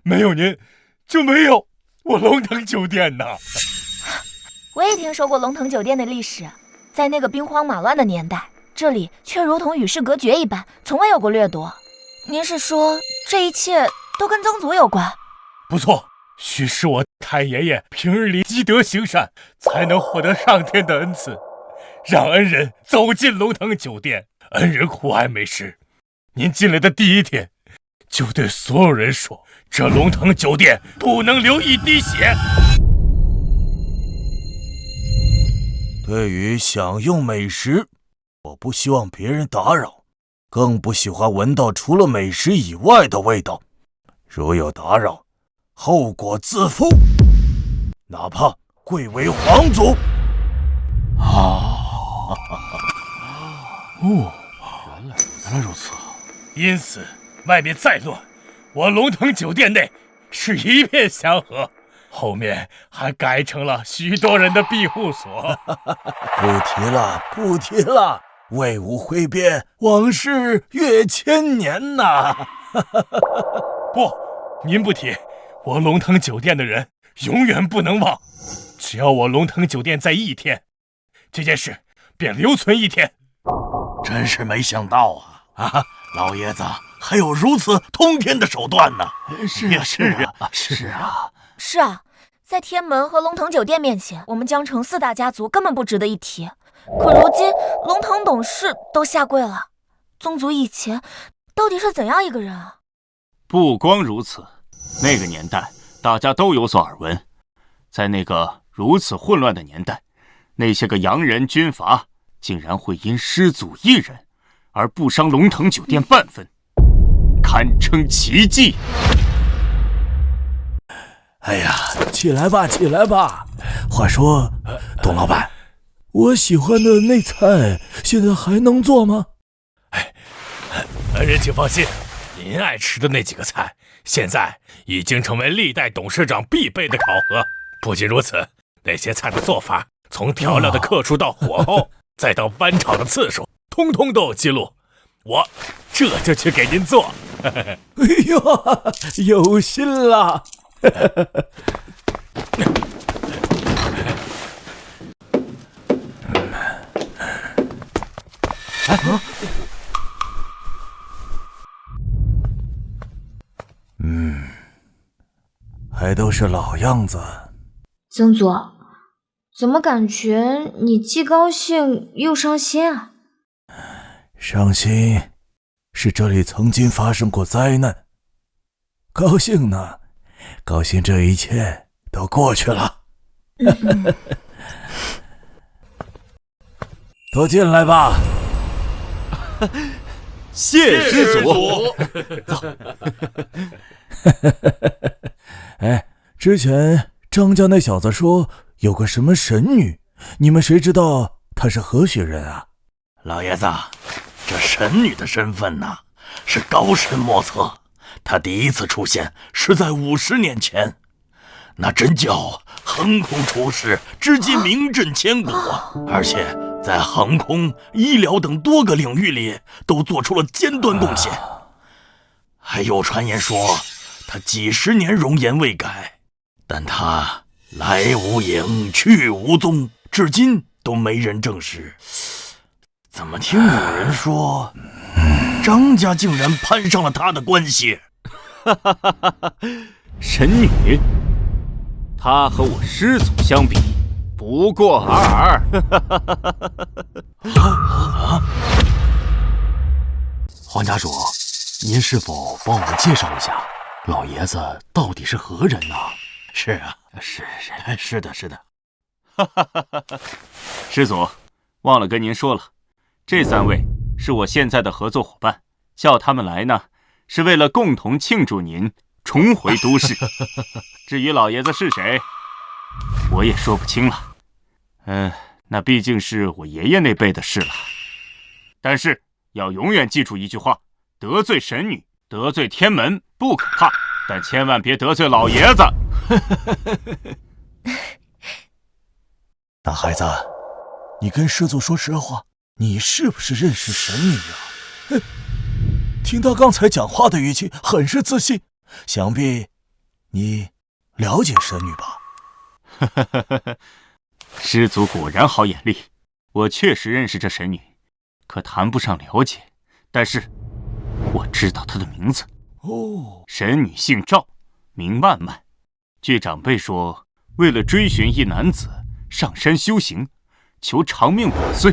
没有您，就没有我龙腾酒店呐。我也听说过龙腾酒店的历史，在那个兵荒马乱的年代，这里却如同与世隔绝一般，从未有过掠夺。您是说这一切都跟曾祖有关？不错，须是我太爷爷平日里积德行善，才能获得上天的恩赐，让恩人走进龙腾酒店。恩人苦爱美食，您进来的第1天，就对所有人说，这龙腾酒店不能流一滴血。对于享用美食，我不希望别人打扰，更不喜欢闻到除了美食以外的味道。如有打扰，后果自负，哪怕贵为皇族。原来如此。因此，外面再乱，我龙腾酒店内是一片祥和，后面还改成了许多人的庇护所。不提了，魏武挥鞭，往事越千年呐。不，您不提，我龙腾酒店的人永远不能忘。只要我龙腾酒店在1天，这件事便留存1天。真是没想到啊！老爷子还有如此通天的手段呢！是啊，在天门和龙腾酒店面前，我们江城4大家族根本不值得一提。可如今龙腾董事都下跪了，宗族以前到底是怎样一个人啊？不光如此，那个年代大家都有所耳闻，在那个如此混乱的年代，那些个洋人军阀竟然会因师祖一人而不伤龙腾酒店半分，堪称奇迹。哎呀，起来吧！话说，董老板，我喜欢的那菜现在还能做吗？恩人请放心，您爱吃的那几个菜，现在已经成为历代董事长必备的考核。不仅如此，那些菜的做法，从调料的克数到火候，再到翻炒的次数，通通都有记录。我这就去给您做。哎呦，有心了！还都是老样子。曾祖，怎么感觉你既高兴又伤心啊？伤心是这里曾经发生过灾难，高兴呢，高兴这一切都过去了。都进来吧。谢师祖。哎，之前张家那小子说有个什么神女，你们谁知道她是何许人啊？老爷子，这神女的身份是高深莫测，他第一次出现是在50年前，那真叫横空出世，至今名震千古，而且在航空、医疗等多个领域里都做出了尖端贡献。还有传言说他几十年容颜未改，但他来无影去无踪，至今都没人证实。怎么听有人说张家竟然攀上了他的关系？神女，她和我师祖相比，不过尔尔。黄家主，您是否帮我们介绍一下老爷子到底是何人呢？是啊，是的。师祖，忘了跟您说了，这3位是我现在的合作伙伴，叫他们来呢，是为了共同庆祝您重回都市。至于老爷子是谁，我也说不清了。那毕竟是我爷爷那辈的事了。但是要永远记住一句话：得罪神女、得罪天门不可怕，但千万别得罪老爷子。那孩子，你跟师祖说实话，你是不是认识神女啊？听他刚才讲话的语气，很是自信，想必你了解神女吧？师祖果然好眼力，我确实认识这神女，可谈不上了解，但是我知道她的名字。神女姓赵，名曼曼。据长辈说，为了追寻一男子，上山修行，求长命百岁，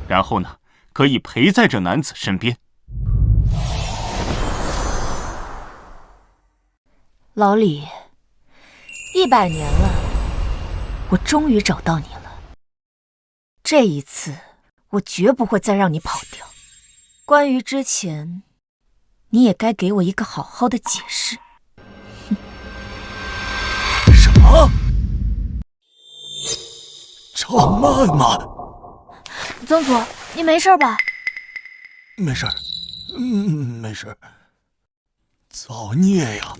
然后呢，可以陪在这男子身边。老李，100年了，我终于找到你了。这一次，我绝不会再让你跑掉。关于之前，你也该给我一个好好的解释。什么？赵曼曼？宗主，你没事吧？没事，没事。造孽呀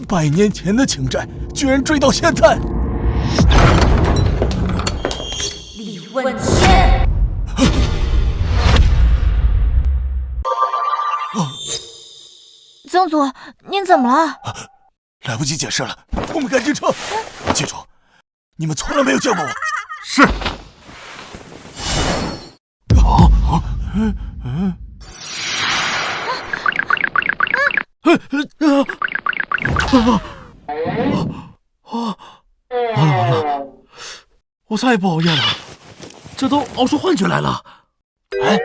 ！100年前的情债，居然追到现在。李问天，宗主，您怎么了？来不及解释了，我们赶紧撤！记住，你们从来没有见过我。是。完了，我再也不熬夜了，这都熬出幻觉来了。哎，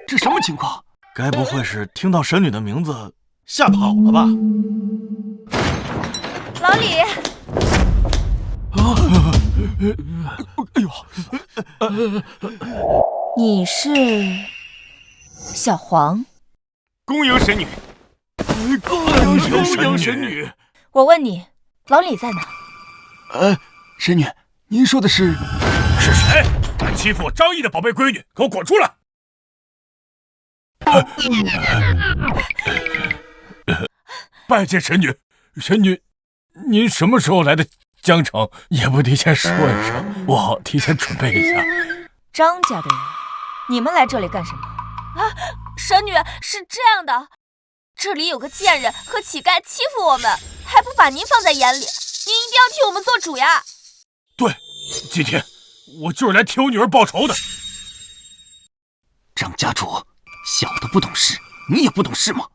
这什么情况？该不会是听到神女的名字吓跑了吧？老李，哎呦，你是小黄？恭迎神女！恭迎神女！我问你，老李在哪？神女，您说的是谁？敢欺负我张毅的宝贝闺女，给我滚出来！拜见神女，神女，您什么时候来的江城？也不提前说一声，我好提前准备一下。张家的人，你们来这里干什么？神女，是这样的，这里有个贱人和乞丐欺负我们，还不把您放在眼里，您一定要替我们做主呀！对，今天我就是来替我女儿报仇的。张家主，小的不懂事，你也不懂事吗？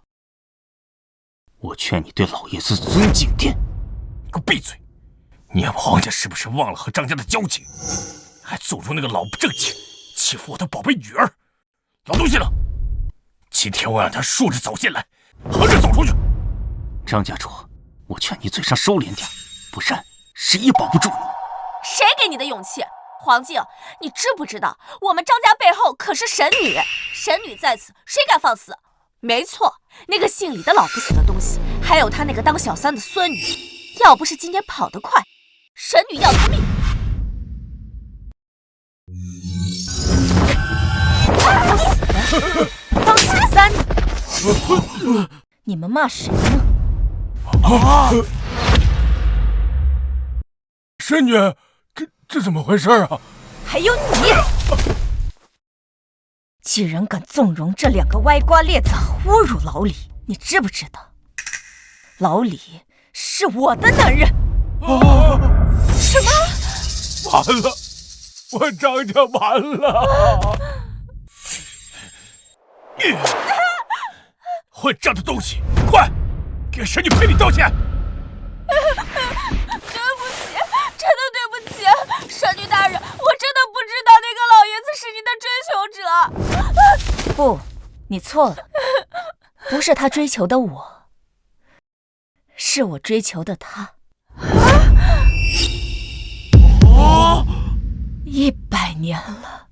我劝你对老爷子尊敬点。给我闭嘴！你们黄家是不是忘了和张家的交情？还纵容那个老不正经，欺负我的宝贝女儿！老东西呢？今天我让他竖着走进来，横着走出去。张家主，我劝你嘴上收敛点，不然谁也保不住你。谁给你的勇气？黄静，你知不知道我们张家背后可是神女？神女在此，谁敢放肆？没错，那个姓李的老不死的东西，还有他那个当小三的孙女，要不是今天跑得快，神女要他命。不死的，当小三的，你们骂谁呢？神女，这怎么回事啊？还有你，既然敢纵容这2个歪瓜裂枣侮辱老李，你知不知道，老李是我的男人？什么？完了，我张家完了！混账的东西，快给神女赔礼道歉！对不起，真的对不起，神女大人，我真的不知道那个老爷子是您的追求者。不，你错了，不是他追求的我，是我追求的他。100年了，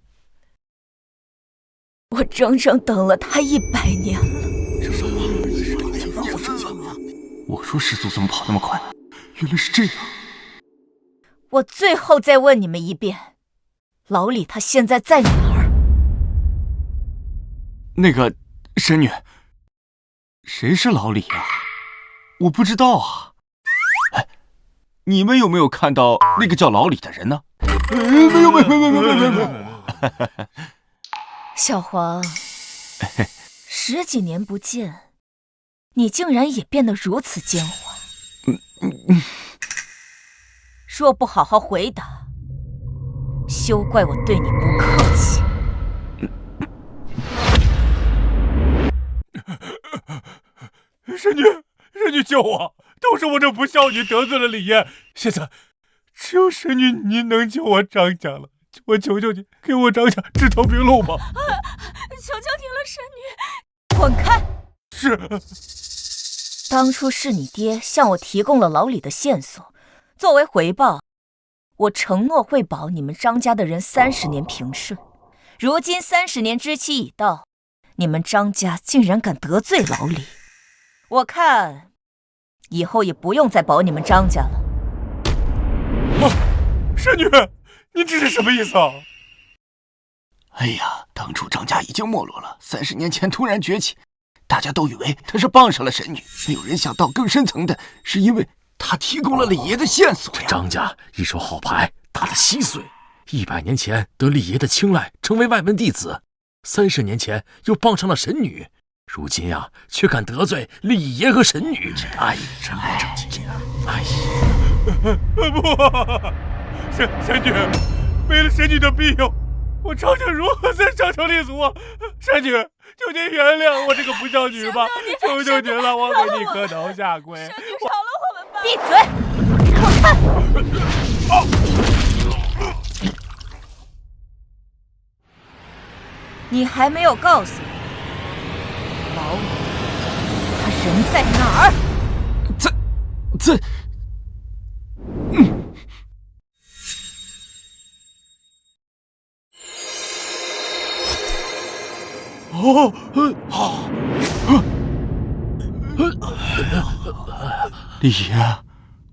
我整整等了他100年了。我说师祖怎么跑那么快？原来是这样。我最后再问你们一遍，老李他现在在哪儿？那个神女，谁是老李啊？我不知道啊。哎，你们有没有看到那个叫老李的人呢？没有。小黄，10几年不见，你竟然也变得如此奸猾。若不好好回答，休怪我对你不客气。神女救我！都是我这不孝女得罪了李爷，现在只有神女您能救我张家了。我求求你，给我张家指条明路吧！求求您了，神女！滚开！是。当初是你爹向我提供了老李的线索，作为回报，我承诺会保你们张家的人30年平顺。如今30年之期已到，你们张家竟然敢得罪老李，我看以后也不用再保你们张家了。神女，您这是什么意思啊？哎呀，当初张家已经没落了，30年前突然崛起，大家都以为他是傍上了神女，没有人想到更深层的是因为他提供了李爷的线索呀。张家一手好牌打得稀碎，100年前得李爷的青睐，成为外门弟子，30年前又傍上了神女，如今呀，却敢得罪李爷和神女。哎，真不正经！哎呀，不，神女，没了神女的庇佑，我张家如何再上层立足啊？神女，求您原谅我这个不孝女吧，求求您了，我给你磕头下跪。神女饶了我们吧！闭嘴！滚开！你还没有告诉我，老李他人在哪儿？在。李爷，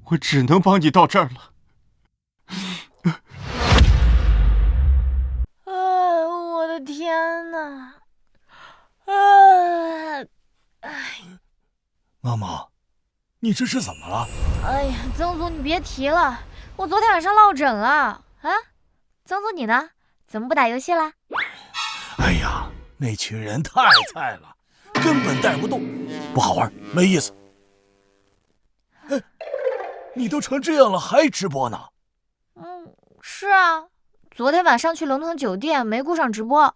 我只能帮你到这儿了。我的天哪！妈妈，你这是怎么了？哎呀，曾祖你别提了，我昨天晚上落枕了啊！曾祖你呢？怎么不打游戏啦？哎呀，那群人太菜了，根本带不动，不好玩，没意思。哎，你都成这样了还直播呢？是啊，昨天晚上去龙腾酒店没顾上直播，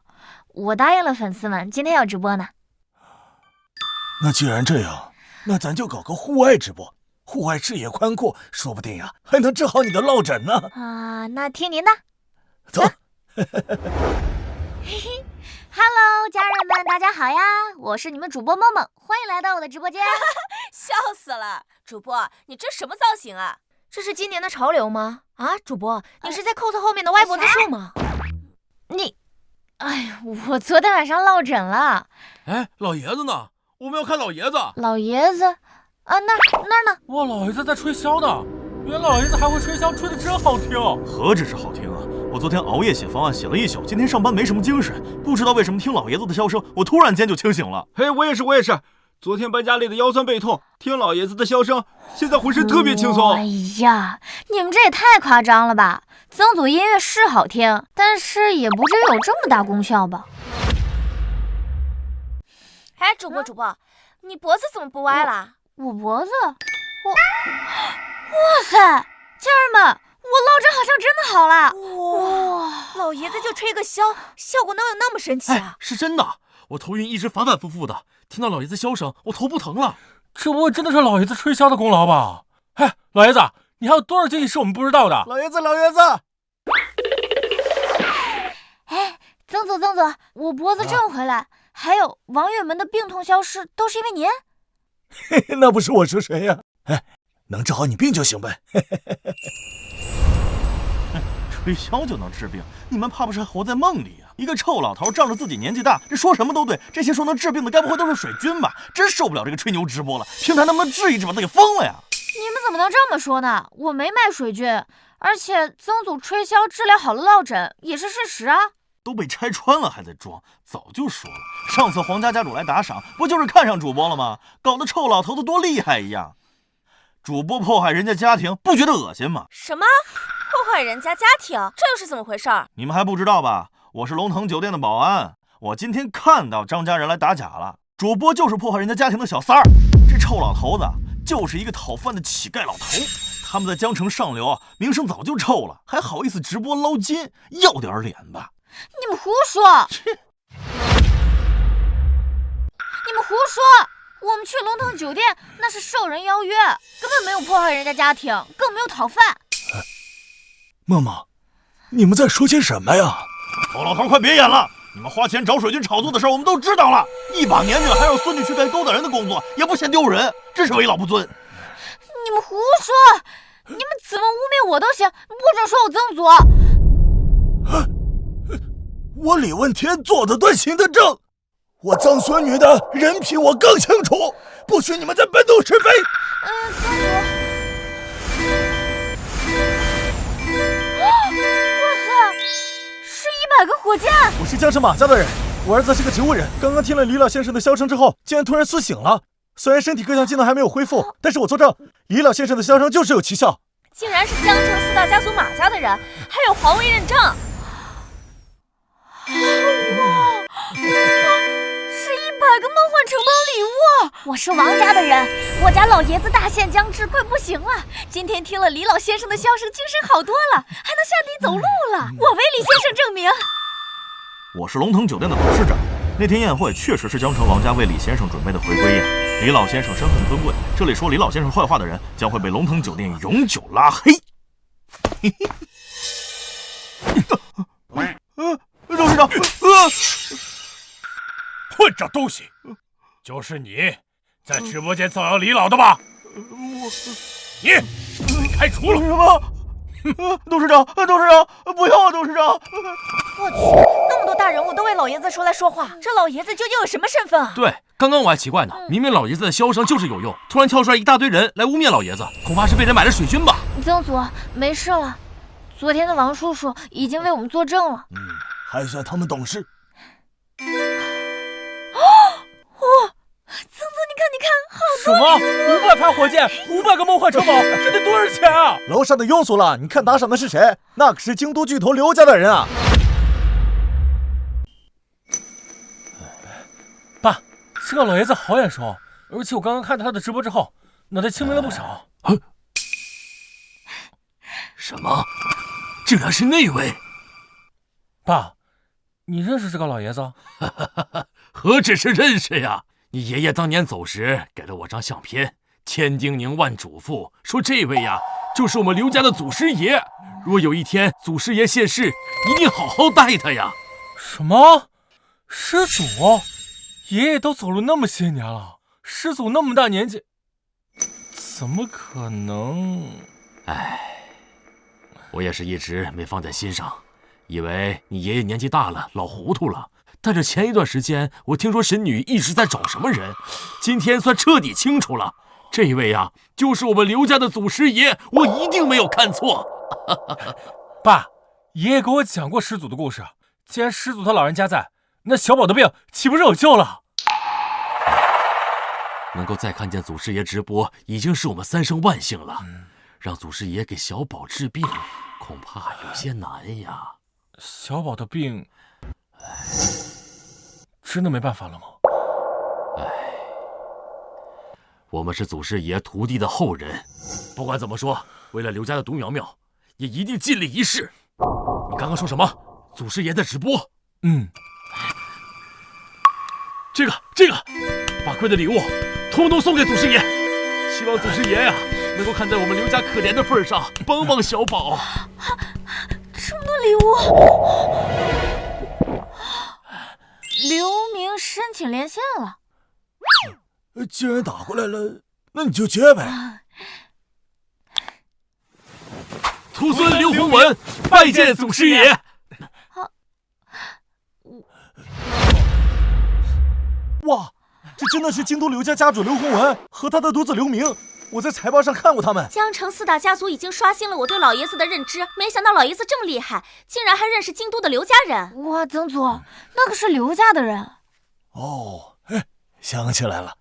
我答应了粉丝们今天要直播呢。那既然这样，那咱就搞个户外直播，户外视野宽阔，说不定呀还能治好你的落枕呢。那听您的。走。Hello， 家人们，大家好呀！我是你们主播梦梦，欢迎来到我的直播间。笑死了，主播，你这什么造型啊？这是今年的潮流吗？主播，你是在cos后面的歪脖子树吗？你，哎呀，我昨天晚上落枕了。哎，老爷子呢？我们要看老爷子。老爷子啊，那儿呢？哇，老爷子在吹箫呢！原来老爷子还会吹箫，吹得真好听。何止是好听啊！我昨天熬夜写方案，写了一宿，今天上班没什么精神，不知道为什么听老爷子的箫声，我突然间就清醒了。嘿，我也是。昨天搬家累得腰酸背痛，听老爷子的箫声，现在浑身特别轻松。哎呀，你们这也太夸张了吧！曾祖音乐是好听，但是也不至于有这么大功效吧？哎，主播，你脖子怎么不歪了？我脖子，哇塞，家人们，我落枕好像真的好了！哇，老爷子就吹个箫，效果能有那么神奇啊？是真的，我头晕一直反反复复的，听到老爷子箫声，我头不疼了。这不会真的是老爷子吹箫的功劳吧？哎，老爷子，你还有多少惊喜是我们不知道的？老爷子，老爷子！哎，曾祖，我脖子正回来，还有王远门的病痛消失，都是因为您。嘿嘿，那不是我是谁呀？哎，能治好你病就行呗。吹箫就能治病？你们怕不是还活在梦里呀？一个臭老头仗着自己年纪大，这说什么都对。这些说能治病的，该不会都是水军吧？真受不了这个吹牛直播了。平台能不能治一治，把他给封了呀？你们怎么能这么说呢？我没卖水军，而且曾祖吹箫治疗好了落枕也是事实啊。都被拆穿了还在装，早就说了。上次皇家家主来打赏，不就是看上主播了吗？搞得臭老头子多厉害一样。主播破坏人家家庭，不觉得恶心吗？什么？破坏人家家庭？这又是怎么回事？你们还不知道吧？我是龙腾酒店的保安，我今天看到张家人来打假了，主播就是破坏人家家庭的小三儿。这臭老头子就是一个讨饭的乞丐老头，他们在江城上流名声早就臭了，还好意思直播捞金，要点脸吧？你们胡说！你们胡说！我们去龙腾酒店那是受人邀约，根本没有破坏人家家庭，更没有讨饭。默默，你们在说些什么呀？臭老头，快别演了！你们花钱找水军炒作的事儿我们都知道了，一把年纪了还让孙女去干勾搭人的工作，也不嫌丢人，真是为老不尊。你们胡说！你们怎么污蔑我都行，不准说我曾祖。我李问天做得对，行得正，我曾孙女的人品我更清楚，不许你们再搬弄是非。曾祖，哇塞，是100个火箭！我是江城马家的人，我儿子是个植物人，刚刚听了李老先生的箫声之后，竟然突然苏醒了。虽然身体各项机能还没有恢复，但是我作证，李老先生的箫声就是有奇效。竟然是江城4大家族马家的人，还有皇位认证。哇，是100个梦幻城堡礼物！我是王家的人，我家老爷子大限将至，快不行了。今天听了李老先生的箫声，精神好多了，还能下地走路了。我为李先生证明。我是龙腾酒店的董事长，那天宴会确实是江城王家为李先生准备的回归宴。李老先生身份尊贵，这里说李老先生坏话的人将会被龙腾酒店永久拉黑。董事长，混账东西！就是你在直播间造谣李老的吧？你被开除了。什么？董事长，不要啊！董事长，我去，那么多大人物都为老爷子出来说话，这老爷子究竟有什么身份啊？对，刚刚我还奇怪呢，明明老爷子的箫声就是有用，突然跳出来一大堆人来污蔑老爷子，恐怕是被人买了水军吧？曾祖，没事了，昨天的王叔叔已经为我们作证了。还算他们懂事。曾祖，你看，好什么？500发火箭，500个梦幻城堡，这得多少钱啊？楼上的庸俗了，你看打赏的是谁？那可是京都巨头刘家的人啊！爸，这个老爷子好眼熟，而且我刚刚看到他的直播之后，脑袋清明了不少。什么？竟然是那位！爸，你认识这个老爷子？何止是认识呀！你爷爷当年走时给了我张相片，千叮咛万嘱咐，说这位呀就是我们刘家的祖师爷。若有一天祖师爷现世，一定好好待他呀。什么？师祖？爷爷都走了那么些年了，师祖那么大年纪，怎么可能？唉，我也是一直没放在心上，以为你爷爷年纪大了，老糊涂了。但是前一段时间，我听说神女一直在找什么人，今天算彻底清楚了。这位呀，就是我们刘家的祖师爷，我一定没有看错。爸，爷爷给我讲过师祖的故事，既然师祖他老人家在，那小宝的病岂不是有救了？能够再看见祖师爷直播，已经是我们三生万幸了。让祖师爷给小宝治病，恐怕有些难呀。小宝的病，真的没办法了吗？我们是祖师爷徒弟的后人，不管怎么说，为了刘家的独苗苗，也一定尽力一试。你刚刚说什么？祖师爷在直播？这个，把贵的礼物通通送给祖师爷，希望祖师爷呀能够看在我们刘家可怜的份上，帮帮小宝。这么多礼物，刘明申请连线了。既然打过来了，那你就接呗。徒孙刘洪文拜见祖师爷。哇，这真的是京都刘家家主刘洪文和他的独子刘明，我在财报上看过他们。江城四大家族已经刷新了我对老爷子的认知，没想到老爷子这么厉害，竟然还认识京都的刘家人。哇，曾祖，那可是刘家的人。哦，想起来了，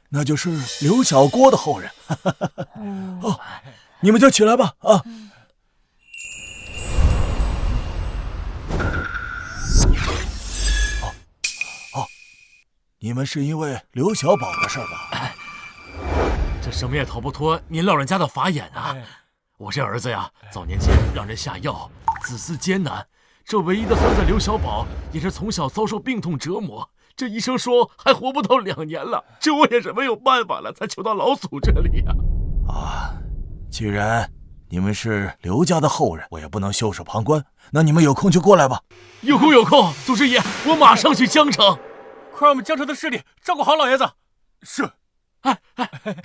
那就是刘小郭的后人。哦，你们就起来吧啊！你们是因为刘小宝的事吧？这什么也逃不脱您老人家的法眼啊！我这儿子呀，早年间让人下药，子嗣艰难。这唯一的孙子刘小宝也是从小遭受病痛折磨，这医生说还活不到2年了。这我也是没有办法了，才求到老祖这里呀。既然你们是刘家的后人，我也不能袖手旁观。那你们有空就过来吧。有空，祖师爷，我马上去江城。快让我们江城的势力照顾好老爷子。是。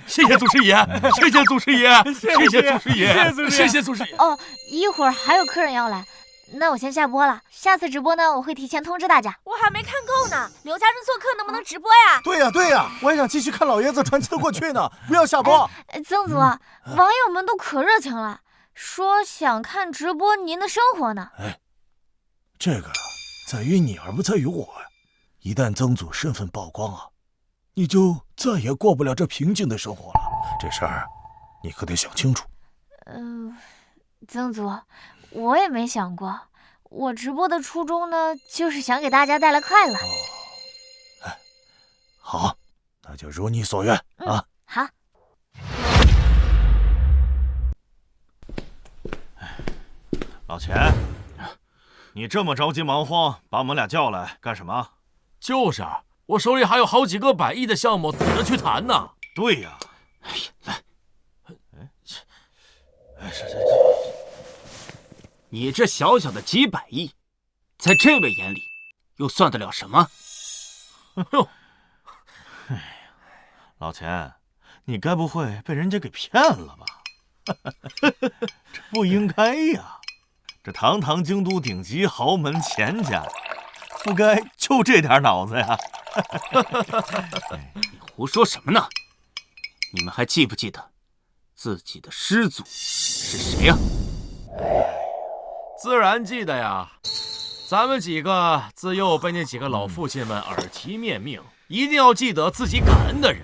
谢谢祖师爷，谢谢祖师爷，谢谢祖师爷，谢谢祖师爷。哦，一会儿还有客人要来，那我先下播了。下次直播呢，我会提前通知大家。我还没看够呢，刘家人做客能不能直播呀？对呀，我还想继续看老爷子传奇的过去呢，不要下播。曾祖，网友们都可热情了，说想看直播您的生活呢。这个在于你而不在于我呀。一旦曾祖身份曝光啊，你就再也过不了这平静的生活了。这事儿你可得想清楚。曾祖，我也没想过，我直播的初衷呢，就是想给大家带来快乐。好，那就如你所愿啊。好。老钱，你这么着急忙慌，把我们俩叫来干什么？就是，我手里还有好几个100亿的项目等着去谈呢。对呀。来，你这小小的几百亿，在这位眼里又算得了什么？老钱，你该不会被人家给骗了吧？这不应该呀！这堂堂京都顶级豪门钱家，不该就这点脑子呀！你胡说什么呢？你们还记不记得自己的师祖是谁呀？自然记得呀，咱们几个自幼被那几个老父亲们耳提面命，一定要记得自己感恩的人。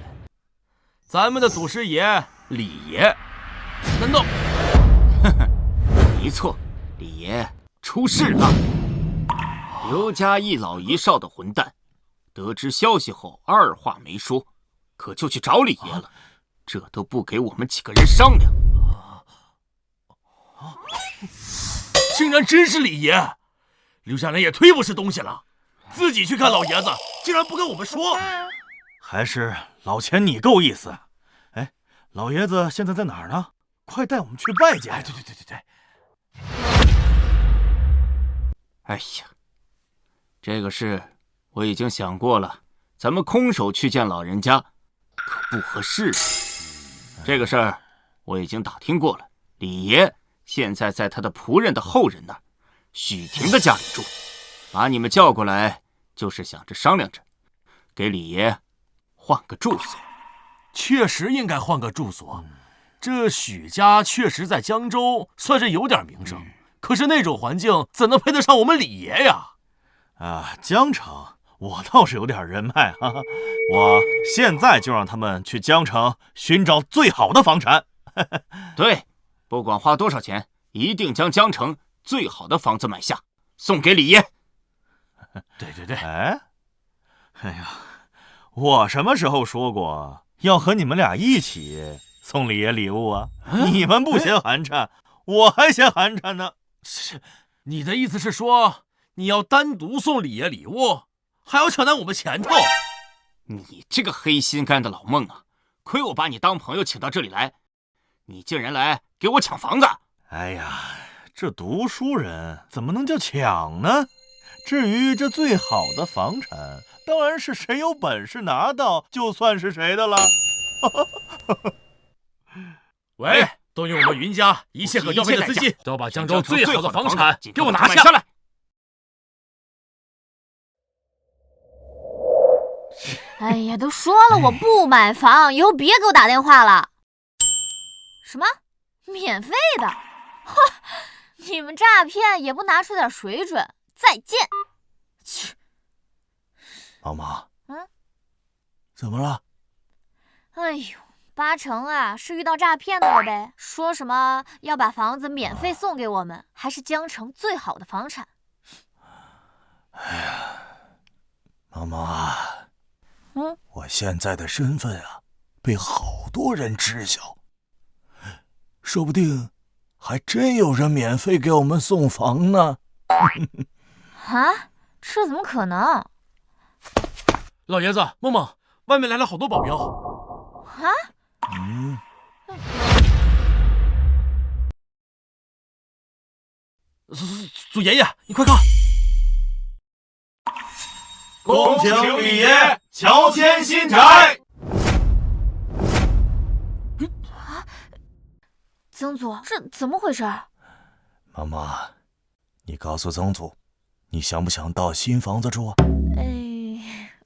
咱们的祖师爷李爷，难道？没错，李爷出事了。刘家一老一少的混蛋，得知消息后二话没说，可就去找李爷了，这都不给我们几个人商量。竟然真是李爷！刘家人也忒不是东西了，自己去看老爷子，竟然不跟我们说。还是老钱你够意思。老爷子现在在哪儿呢？快带我们去拜见。对。哎呀，这个事我已经想过了，咱们空手去见老人家可不合适。这个事儿我已经打听过了，李爷现在在他的仆人的后人那儿，许婷的家里住。把你们叫过来，就是想着商量着，给李爷换个住所。确实应该换个住所。这许家确实在江州算是有点名声，可是那种环境怎能配得上我们李爷呀？江城我倒是有点人脉哈，我现在就让他们去江城寻找最好的房产。对，不管花多少钱，一定将江城最好的房子买下，送给李爷。对，哎呀，我什么时候说过要和你们俩一起送李爷礼物啊？你们不嫌寒碜，我还嫌寒碜呢。是，你的意思是说你要单独送李爷礼物，还要抢占我们前头？你这个黑心肝的老孟啊！亏我把你当朋友请到这里来，你竟然来给我抢房子！哎呀，这读书人怎么能叫抢呢？至于这最好的房产，当然是谁有本事拿到，就算是谁的了。喂，动用我们云家一切可调配的资金，都要把江州最好的房产给我拿下来！哎呀，都说了我不买房，以后别给我打电话了。什么？免费的？嚯，你们诈骗也不拿出点水准！再见。切。妈妈，怎么了？哎呦，八成啊是遇到诈骗的了呗，说什么要把房子免费送给我们，还是江城最好的房产。哎呀，妈妈，我现在的身份啊，被好多人知晓，说不定还真有人免费给我们送房呢。啊，这怎么可能？老爷子，梦梦，外面来了好多保镖。啊？祖爷爷，你快看！恭请李爷乔迁新宅。曾祖，这怎么回事？妈妈，你告诉曾祖，你想不想到新房子住啊？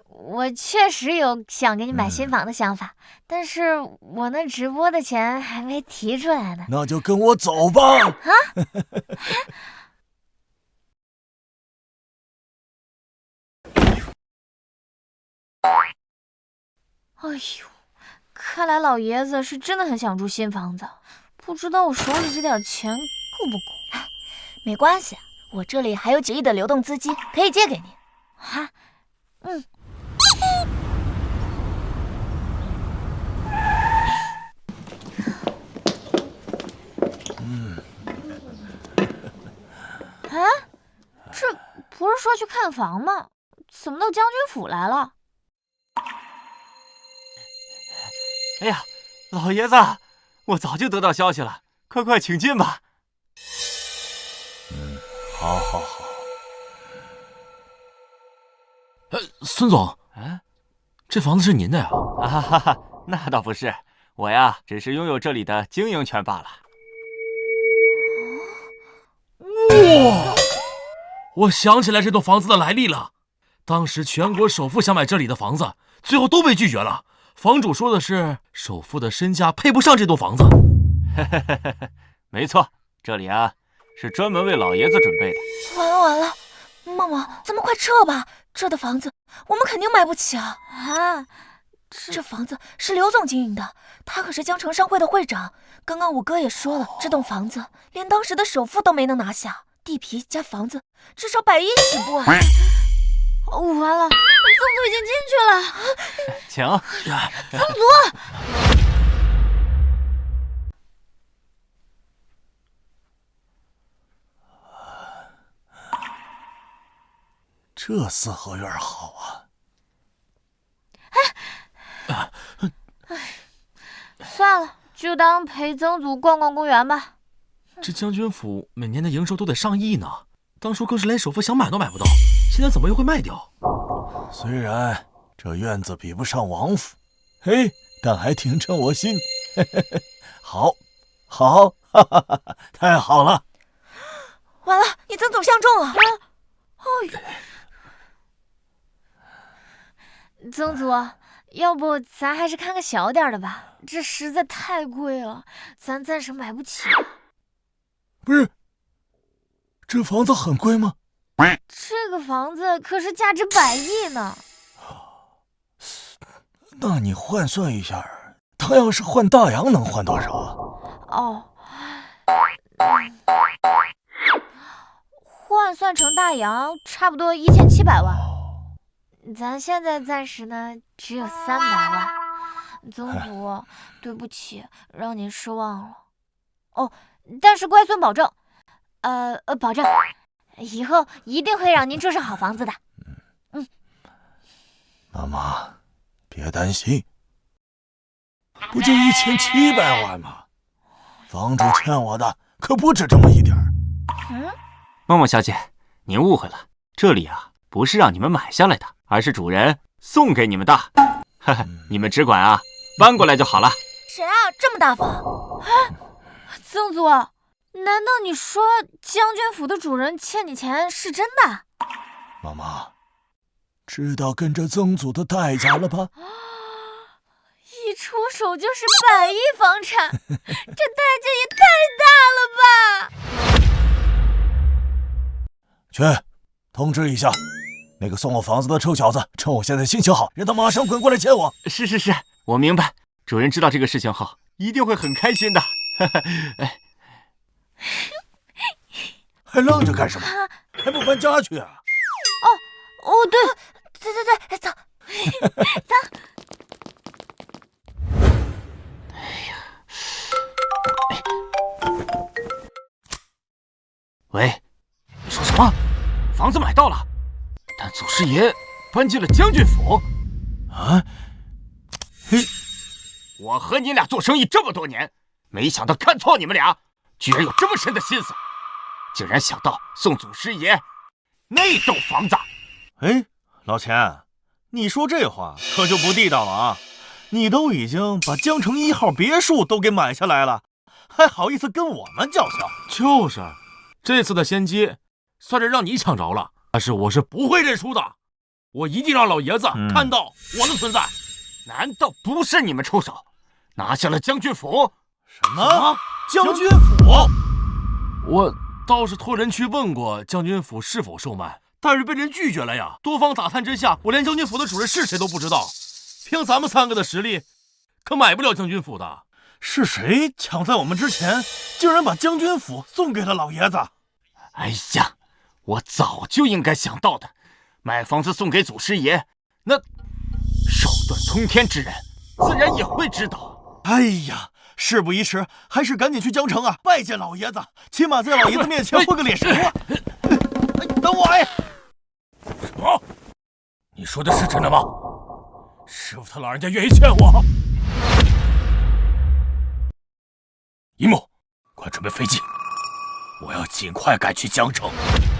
我确实有想给你买新房的想法，但是我那直播的钱还没提出来呢。那就跟我走吧。啊！哎呦，看来老爷子是真的很想住新房子，不知道我手里这点钱够不够？没关系，我这里还有几亿的流动资金，可以借给你。哈，啊，这不是说去看房吗？怎么到将军府来了？哎呀，老爷子，我早就得到消息了，快请进吧。好。孙总，这房子是您的呀？啊哈哈，那倒不是，我呀，只是拥有这里的经营权罢了。哇！我想起来这栋房子的来历了。当时全国首富想买这里的房子，最后都被拒绝了。房主说的是首富的身价配不上这栋房子。没错，这里啊是专门为老爷子准备的。完了，梦梦，咱们快撤吧！这的房子我们肯定买不起啊！这房子是刘总经营的，他可是江城商会的会长。刚刚我哥也说了，这栋房子连当时的首富都没能拿下，地皮加房子至少100亿起步啊！完了，曾祖已经进去了。请。曾祖。这四合院好啊！算了，就当陪曾祖逛逛公园吧。这将军府每年的营收都得上亿呢，当初更是连首付想买都买不到，现在怎么又会卖掉？虽然这院子比不上王府，嘿，但还挺称我心。好，哈哈，太好了！完了，你曾祖相中了。曾祖，要不咱还是看个小点的吧，这实在太贵了，咱暂时买不起。不是，这房子很贵吗？这个房子可是价值100亿呢。那你换算一下，他要是换大洋能换多少啊？哦，换算成大洋差不多1700万。咱现在暂时呢只有300万。曾祖，对不起，让您失望了。哦，但是乖孙保证，保证，以后一定会让您住上好房子的。妈妈，别担心，不就1700万吗？房主欠我的可不止这么一点儿。默默小姐，您误会了，这里啊不是让你们买下来的，而是主人送给你们的。哈哈，你们只管啊搬过来就好了。谁啊，这么大方？曾祖，难道你说将军府的主人欠你钱是真的？妈妈，知道跟着曾祖的代价了吧？一出手就是100亿房产，这代价也太大了吧！去，通知一下，那个送我房子的臭小子，趁我现在心情好，让他马上滚过来见我。是，我明白。主人知道这个事情后，一定会很开心的。还愣着干什么？还不搬家去啊？对，走。喂，你说什么？房子买到了，但祖师爷搬进了将军府。啊？嘿，我和你俩做生意这么多年，没想到看错你们俩，居然有这么深的心思，竟然想到送祖师爷那栋房子。哎，老钱，你说这话可就不地道了啊！你都已经把江城1号别墅都给买下来了，还好意思跟我们叫嚣？就是，这次的先机算是让你抢着了，但是我是不会认输的，我一定让老爷子看到我的存在。难道不是你们出手拿下了将军府？什么？将军府？我倒是托人去问过将军府是否售卖，但是被人拒绝了呀。多方打探之下，我连将军府的主人是谁都不知道。凭咱们3个的实力，可买不了将军府的。是谁抢在我们之前，竟然把将军府送给了老爷子？哎呀，我早就应该想到的，买房子送给祖师爷，那手段通天之人自然也会知道。哎呀，事不宜迟，还是赶紧去江城啊，拜见老爷子，起码在老爷子面前混个脸熟啊！等我哎！什么？你说的是真的吗？师傅他老人家愿意欠我？一木，快准备飞机，我要尽快赶去江城，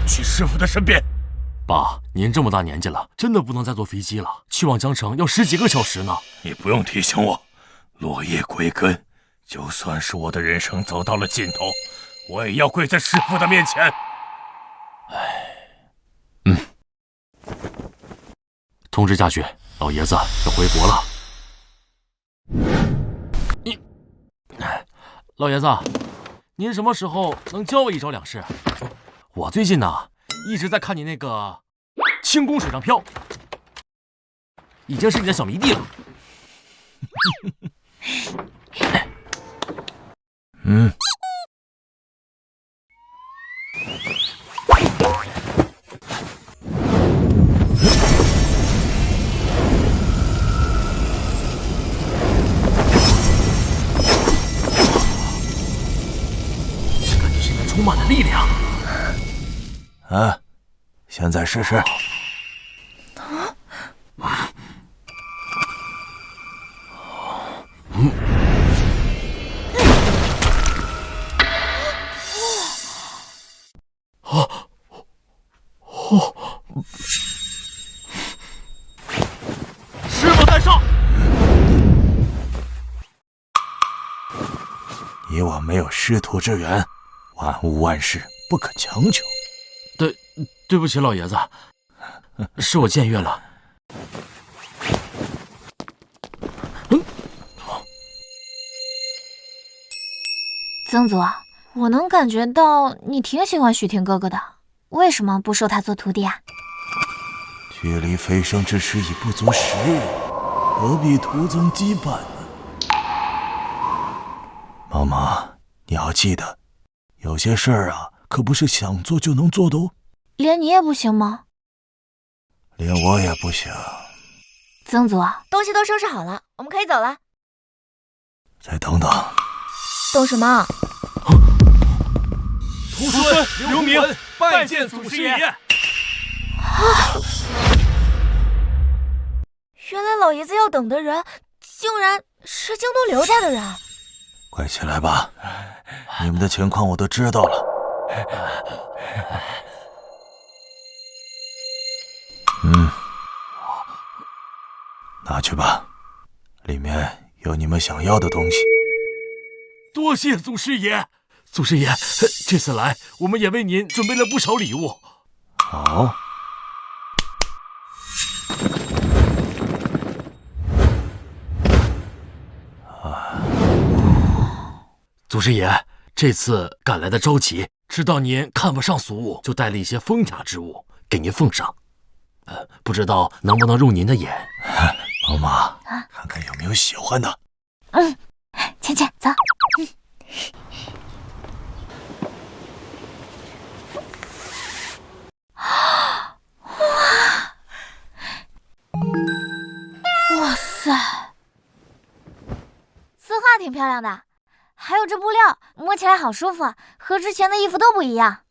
去师傅的身边。爸，您这么大年纪了，真的不能再坐飞机了，去往江城要10几个小时呢。你不用提醒我，落叶归根，就算是我的人生走到了尽头，我也要跪在师傅的面前。通知家眷，老爷子要回国了。老爷子，您什么时候能教我一招2式？我最近呢一直在看你那个轻功水上漂，已经是你的小迷弟了。感觉现在充满了力量。现在试试。师傅在上。以往没有师徒之缘，万物万事不可强求。对不起，老爷子，是我僭越了。曾祖，我能感觉到你挺喜欢许霆哥哥的。为什么不收他做徒弟啊？距离飞升之时已不足10日，何必徒增羁绊呢？妈妈，你要记得，有些事儿啊，可不是想做就能做的哦。连你也不行吗？连我也不行。曾祖，东西都收拾好了，我们可以走了。再等等。动什么？徒孙刘明拜见祖师爷。原来老爷子要等的人，竟然是京都刘家的人。快起来吧，你们的情况我都知道了。拿去吧，里面有你们想要的东西。多谢祖师爷。祖师爷，这次来我们也为您准备了不少礼物。好。祖师爷，这次赶来的着急，知道您看不上俗物，就带了一些风雅之物给您奉上。不知道能不能入您的眼？老马，看看有没有喜欢的。倩倩，走。哇塞，字画挺漂亮的，还有这布料，摸起来好舒服，和之前的衣服都不一样。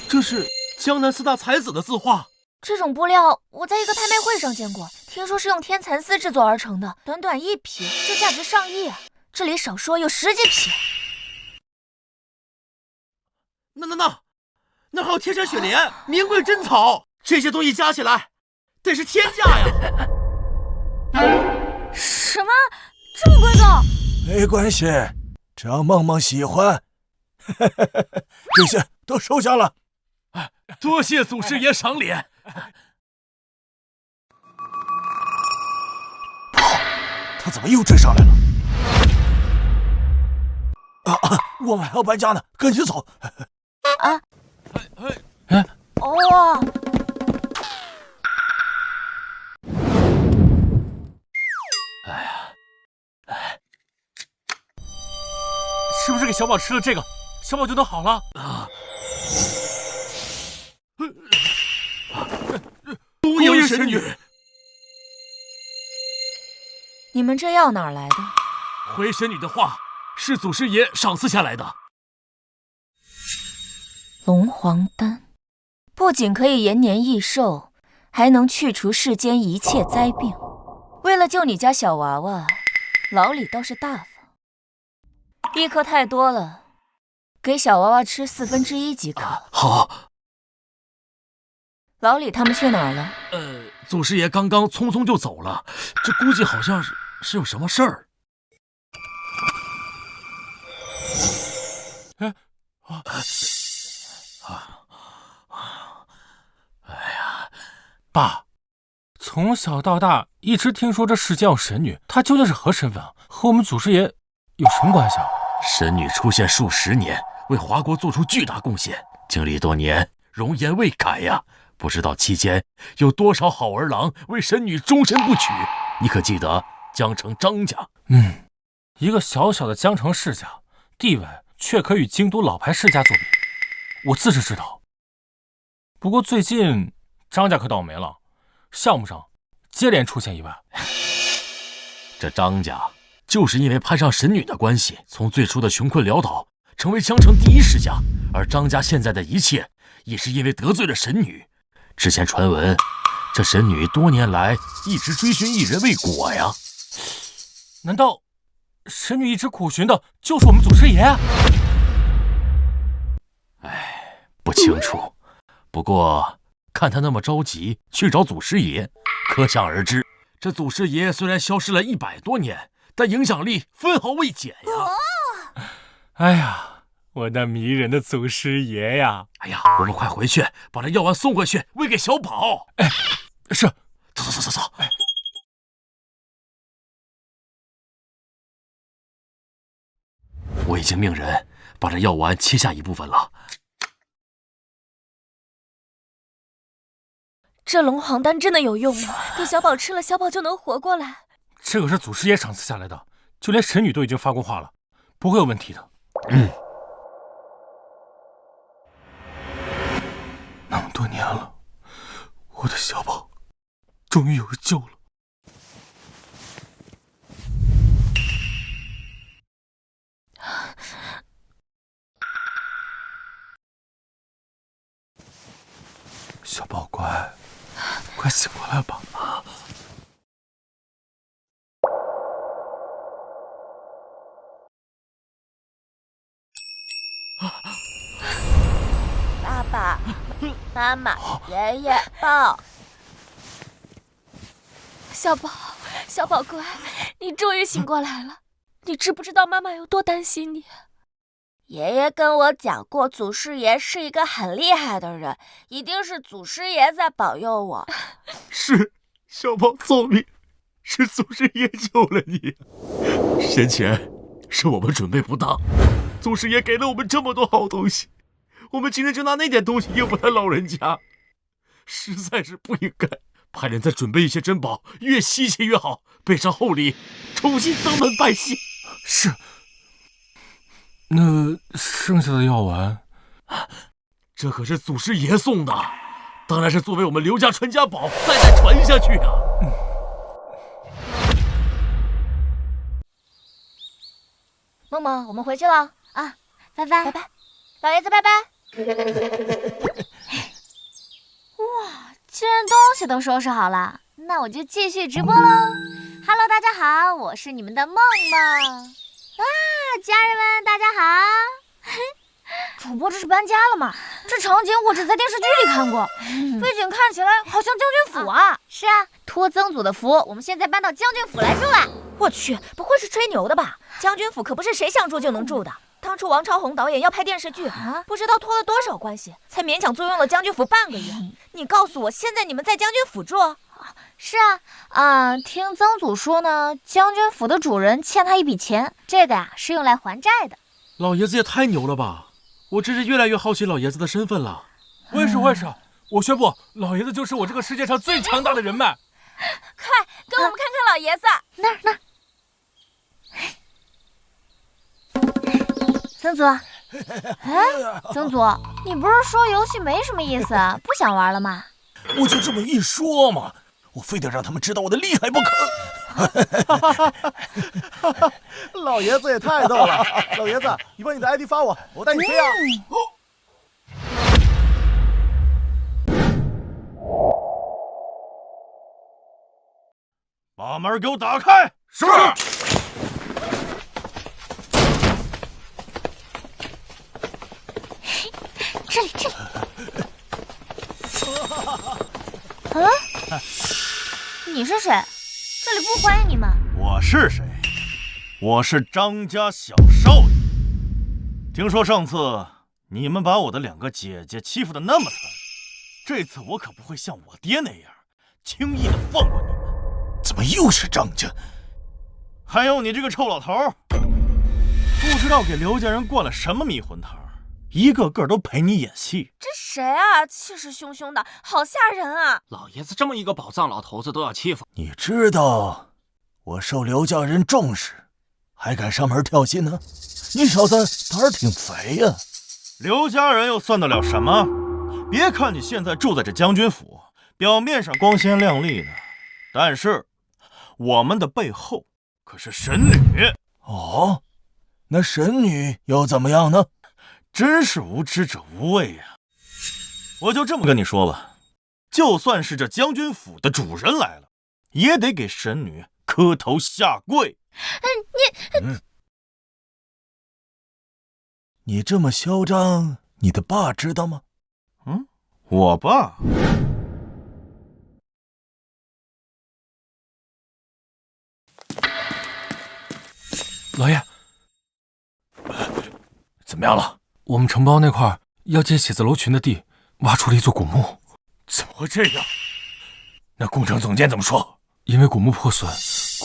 这是江南4大才子的字画。这种布料我在一个拍卖会上见过，听说是用天蚕丝制作而成的，短短1匹就价值上亿，这里少说有10几匹。那还有天山雪莲、名贵珍草，这些东西加起来得是天价呀！什么？这么贵重？没关系，只要梦梦喜欢，这些都收下了。多谢祖师爷赏脸。他怎么又追上来了？我们还要搬家呢，赶紧走！哦，是不是给小宝吃了这个，小宝就能好了？东瀛神女，你们这药哪儿来的？回神女的话是祖师爷赏赐下来的。龙皇丹不仅可以延年益寿，还能去除世间一切灾病。为了救你家小娃娃，老李倒是大方。1颗太多了，给小娃娃吃1/4即可。好。老李他们去哪儿了？祖师爷刚刚匆匆就走了，这估计好像是有什么事儿。爸，从小到大一直听说这世间有神女，她究竟是何身份啊？和我们祖师爷有什么关系啊？神女出现数10年，为华国做出巨大贡献，经历多年，容颜未改呀。不知道期间有多少好儿郎为神女终身不娶。你可记得江城张家？一个小小的江城世家，地位却可与京都老牌世家作比，我自是知道。不过最近张家可倒霉了，项目上接连出现意外。这张家就是因为攀上神女的关系，从最初的穷困潦倒，成为江城第1世家。而张家现在的一切，也是因为得罪了神女。之前传闻，这神女多年来一直追寻一人未果呀。难道神女一直苦寻的就是我们祖师爷？不清楚。不过看他那么着急去找祖师爷，可想而知，这祖师爷虽然消失了100多年，但影响力分毫未减呀。哎呀，我那迷人的祖师爷呀！哎呀，我们快回去把这药丸送回去，喂给小宝。是，走。我已经命人把这药丸切下一部分了。这龙黄丹真的有用吗？给小宝吃了，小宝就能活过来？这可是祖师爷赏赐下来的，就连神女都已经发过话了，不会有问题的。那么多年了，我的小宝终于有人救了。小宝乖，快醒过来吧。爸爸妈妈爷爷抱。小宝，小宝乖，你终于醒过来了。你知不知道妈妈有多担心你？爷爷跟我讲过，祖师爷是一个很厉害的人，一定是祖师爷在保佑我。是，小宝聪明，是祖师爷救了你。先前是我们准备不当，祖师爷给了我们这么多好东西，我们竟然就拿那点东西应付他老人家，实在是不应该。派人再准备一些珍宝，越稀奇越好，备上厚礼，重新登门拜谢。是。那剩下的药丸，这可是祖师爷送的，当然是作为我们刘家传家宝，代代传下去啊。梦梦，我们回去了啊，拜拜，拜拜，老爷子拜拜。哇，既然东西都收拾好了，那我就继续直播喽。Hello， 大家好，我是你们的梦梦。啊，家人们，大家好！主播这是搬家了吗？这场景我只在电视剧里看过，背景看起来好像将军府啊。是啊，托曾祖的福，我们现在搬到将军府来住了。我去，不会是吹牛的吧？将军府可不是谁想住就能住的。当初王超宏导演要拍电视剧，不知道托了多少关系，才勉强租用了将军府半个月。你告诉我，现在你们在将军府住？是啊，听曾祖说呢，将军府的主人欠他一笔钱，这个呀是用来还债的。老爷子也太牛了吧！我真是越来越好奇老爷子的身份了。我也是，我宣布，老爷子就是我这个世界上最强大的人脉。快跟我们看看老爷子。那儿。曾祖，曾祖，你不是说游戏没什么意思，不想玩了吗？我就这么一说嘛，我非得让他们知道我的厉害不可。老爷子也太逗了！老爷子，你把你的 ID 发我，我带你飞啊！把门给我打开！是。这里。你是谁？这里不欢迎你们。我是谁？我是张家小少爷。听说上次你们把我的2个姐姐欺负得那么惨，这次我可不会像我爹那样轻易的放过你们。怎么又是张家？还有你这个臭老头，不知道给刘家人灌了什么迷魂汤，一个个都陪你演戏。这谁啊？气势汹汹的，好吓人啊！老爷子这么一个宝藏老头子都要欺负，你知道我受刘家人重视，还敢上门挑衅呢？你小子胆儿挺肥呀！刘家人又算得了什么？别看你现在住在这将军府，表面上光鲜亮丽的，但是我们的背后可是神女。哦，那神女又怎么样呢？真是无知者无畏呀！我就这么跟你说吧，就算是这将军府的主人来了，也得给神女磕头下跪。你这么嚣张，你的爸知道吗？我爸？老爷，怎么样了？我们承包那块要建写字楼群的地，挖出了一座古墓。怎么会这样？那工程总监怎么说？因为古墓破损，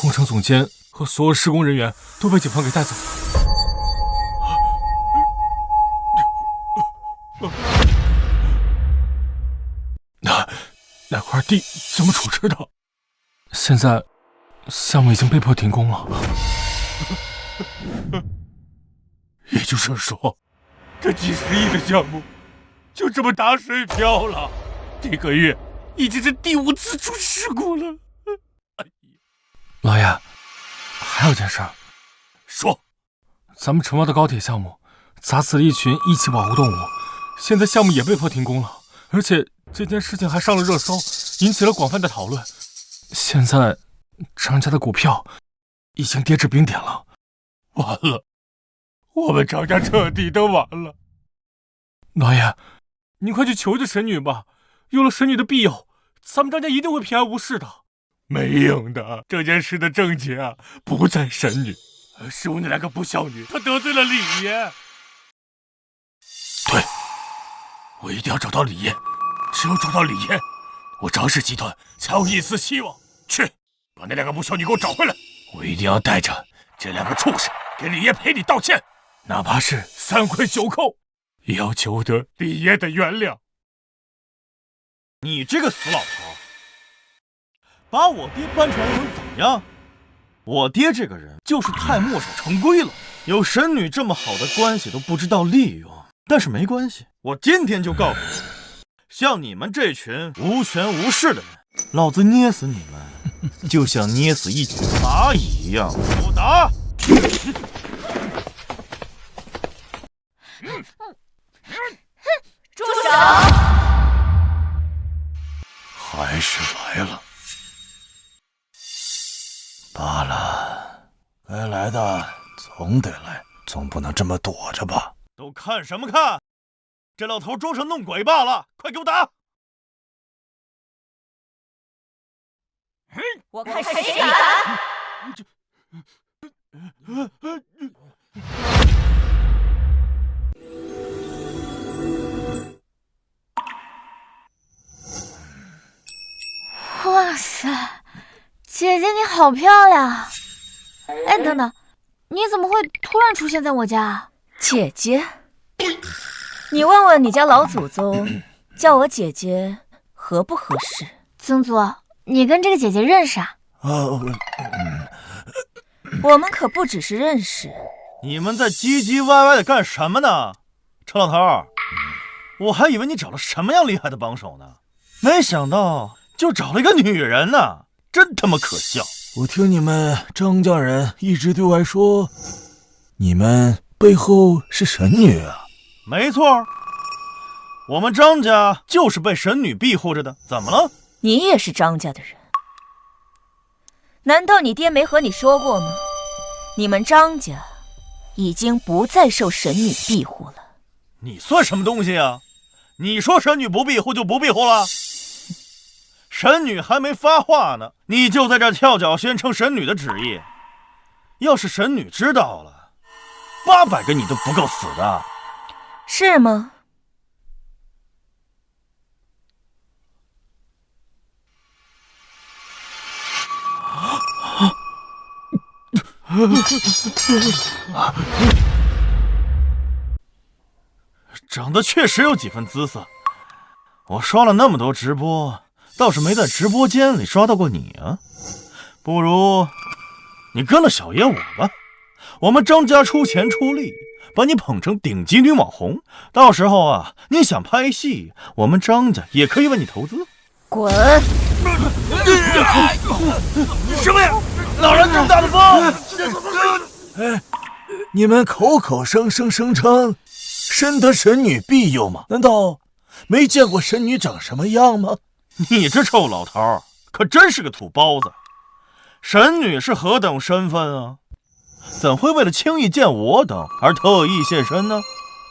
工程总监和所有施工人员都被警方给带走了。二弟怎么处置的？现在项目已经被迫停工了。也就是说，这几十亿的项目就这么打水漂了。这个月已经是第5次出事故了。老爷，还有件事儿。说，咱们承包的高铁项目砸死了一群一起保护动物，现在项目也被迫停工了，而且这件事情还上了热搜，引起了广泛的讨论。现在张家的股票已经跌至冰点了。完了，我们张家彻底的完了。老爷，您快去求求神女吧，有了神女的庇佑，咱们张家一定会平安无事的。没用的，这件事的症结啊，不在神女，而是我那2个不孝女，她得罪了李爷。对，我一定要找到李爷，只有找到李爷，我张氏集团才有一丝希望。去，把那2个不孝女给我找回来，我一定要带着这2个畜生给李爷赔礼道歉，哪怕是3跪9叩，也要求得李爷的原谅。你这个死老头，把我爹搬出来能怎么样？我爹这个人就是太墨守成规了，有神女这么好的关系都不知道利用。但是没关系，我今天就告诉你，像你们这群无权无势的人，老子捏死你们，就像捏死一群蚂蚁一样。给我打！住手！还是来了。罢了，该来的总得来，总不能这么躲着吧？都看什么看？这老头装神弄鬼罢了，快给我打！我看谁敢！哇塞，姐姐你好漂亮！哎，等等，你怎么会突然出现在我家？姐姐，你问问你家老祖宗，叫我姐姐合不合适？曾祖，你跟这个姐姐认识啊？我们可不只是认识。你们在唧唧歪歪的干什么呢？程老头，我还以为你找了什么样厉害的帮手呢，没想到就找了一个女人呢，真他妈可笑！我听你们张家人一直对外说，你们背后是神女啊？没错，我们张家就是被神女庇护着的。怎么了？你也是张家的人，难道你爹没和你说过吗？你们张家已经不再受神女庇护了。你算什么东西啊？你说神女不庇护就不庇护了？神女还没发话呢，你就在这跳脚宣称神女的旨意。要是神女知道了，800个你都不够死的。是吗？长得确实有几分姿色，我刷了那么多直播，倒是没在直播间里刷到过你啊。不如你跟了小爷我吧，我们张家出钱出力，把你捧成顶级女网红，到时候啊，你想拍戏，我们张家也可以为你投资。滚！什么呀？老人这么大的风！哎，你们口口声声声称深得神女庇佑吗？难道没见过神女长什么样吗？你这臭老头可真是个土包子！神女是何等身份啊？怎会为了轻易见我等而特意现身呢？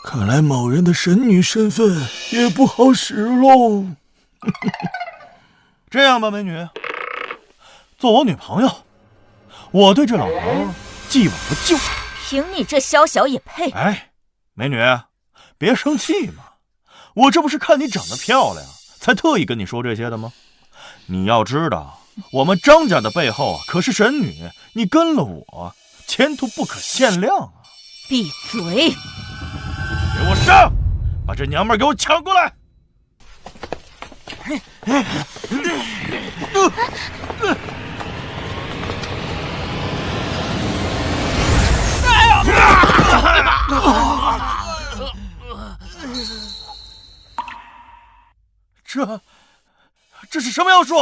看来某人的神女身份也不好使喽。这样吧，美女，做我女朋友，我对这老头既往不咎。凭你这宵小也配？哎，美女，别生气嘛，我这不是看你长得漂亮，才特意跟你说这些的吗？你要知道，我们张家的背后可是神女，你跟了我，前途不可限量啊！闭嘴！给我上！把这娘们儿给我抢过来！这是什么妖术？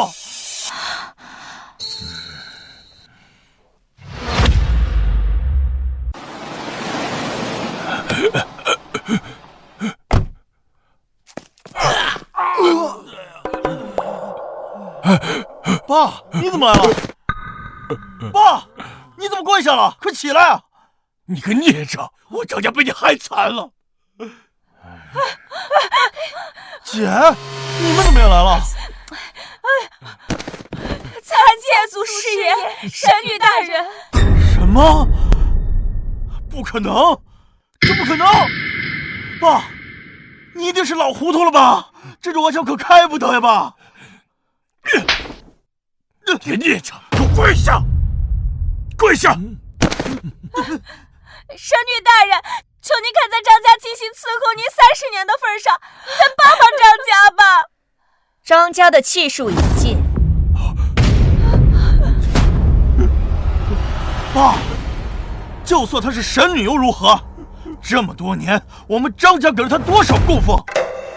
爸，你怎么来了？爸，你怎么跪下了？快起来啊！你个孽障，我张家被你害惨了。姐，你们怎么也来了？参见祖师爷、神女大人。什么？不可能！这不可能！爸，你一定是老糊涂了吧？这种玩笑可开不得呀，爸！你个孽障，给我跪下！跪下！神女大人，求您看在张家精心伺候您30年的份上，再帮帮张家吧。张家的气数已尽。爸，就算她是神女又如何？这么多年，我们张家给了她多少供奉？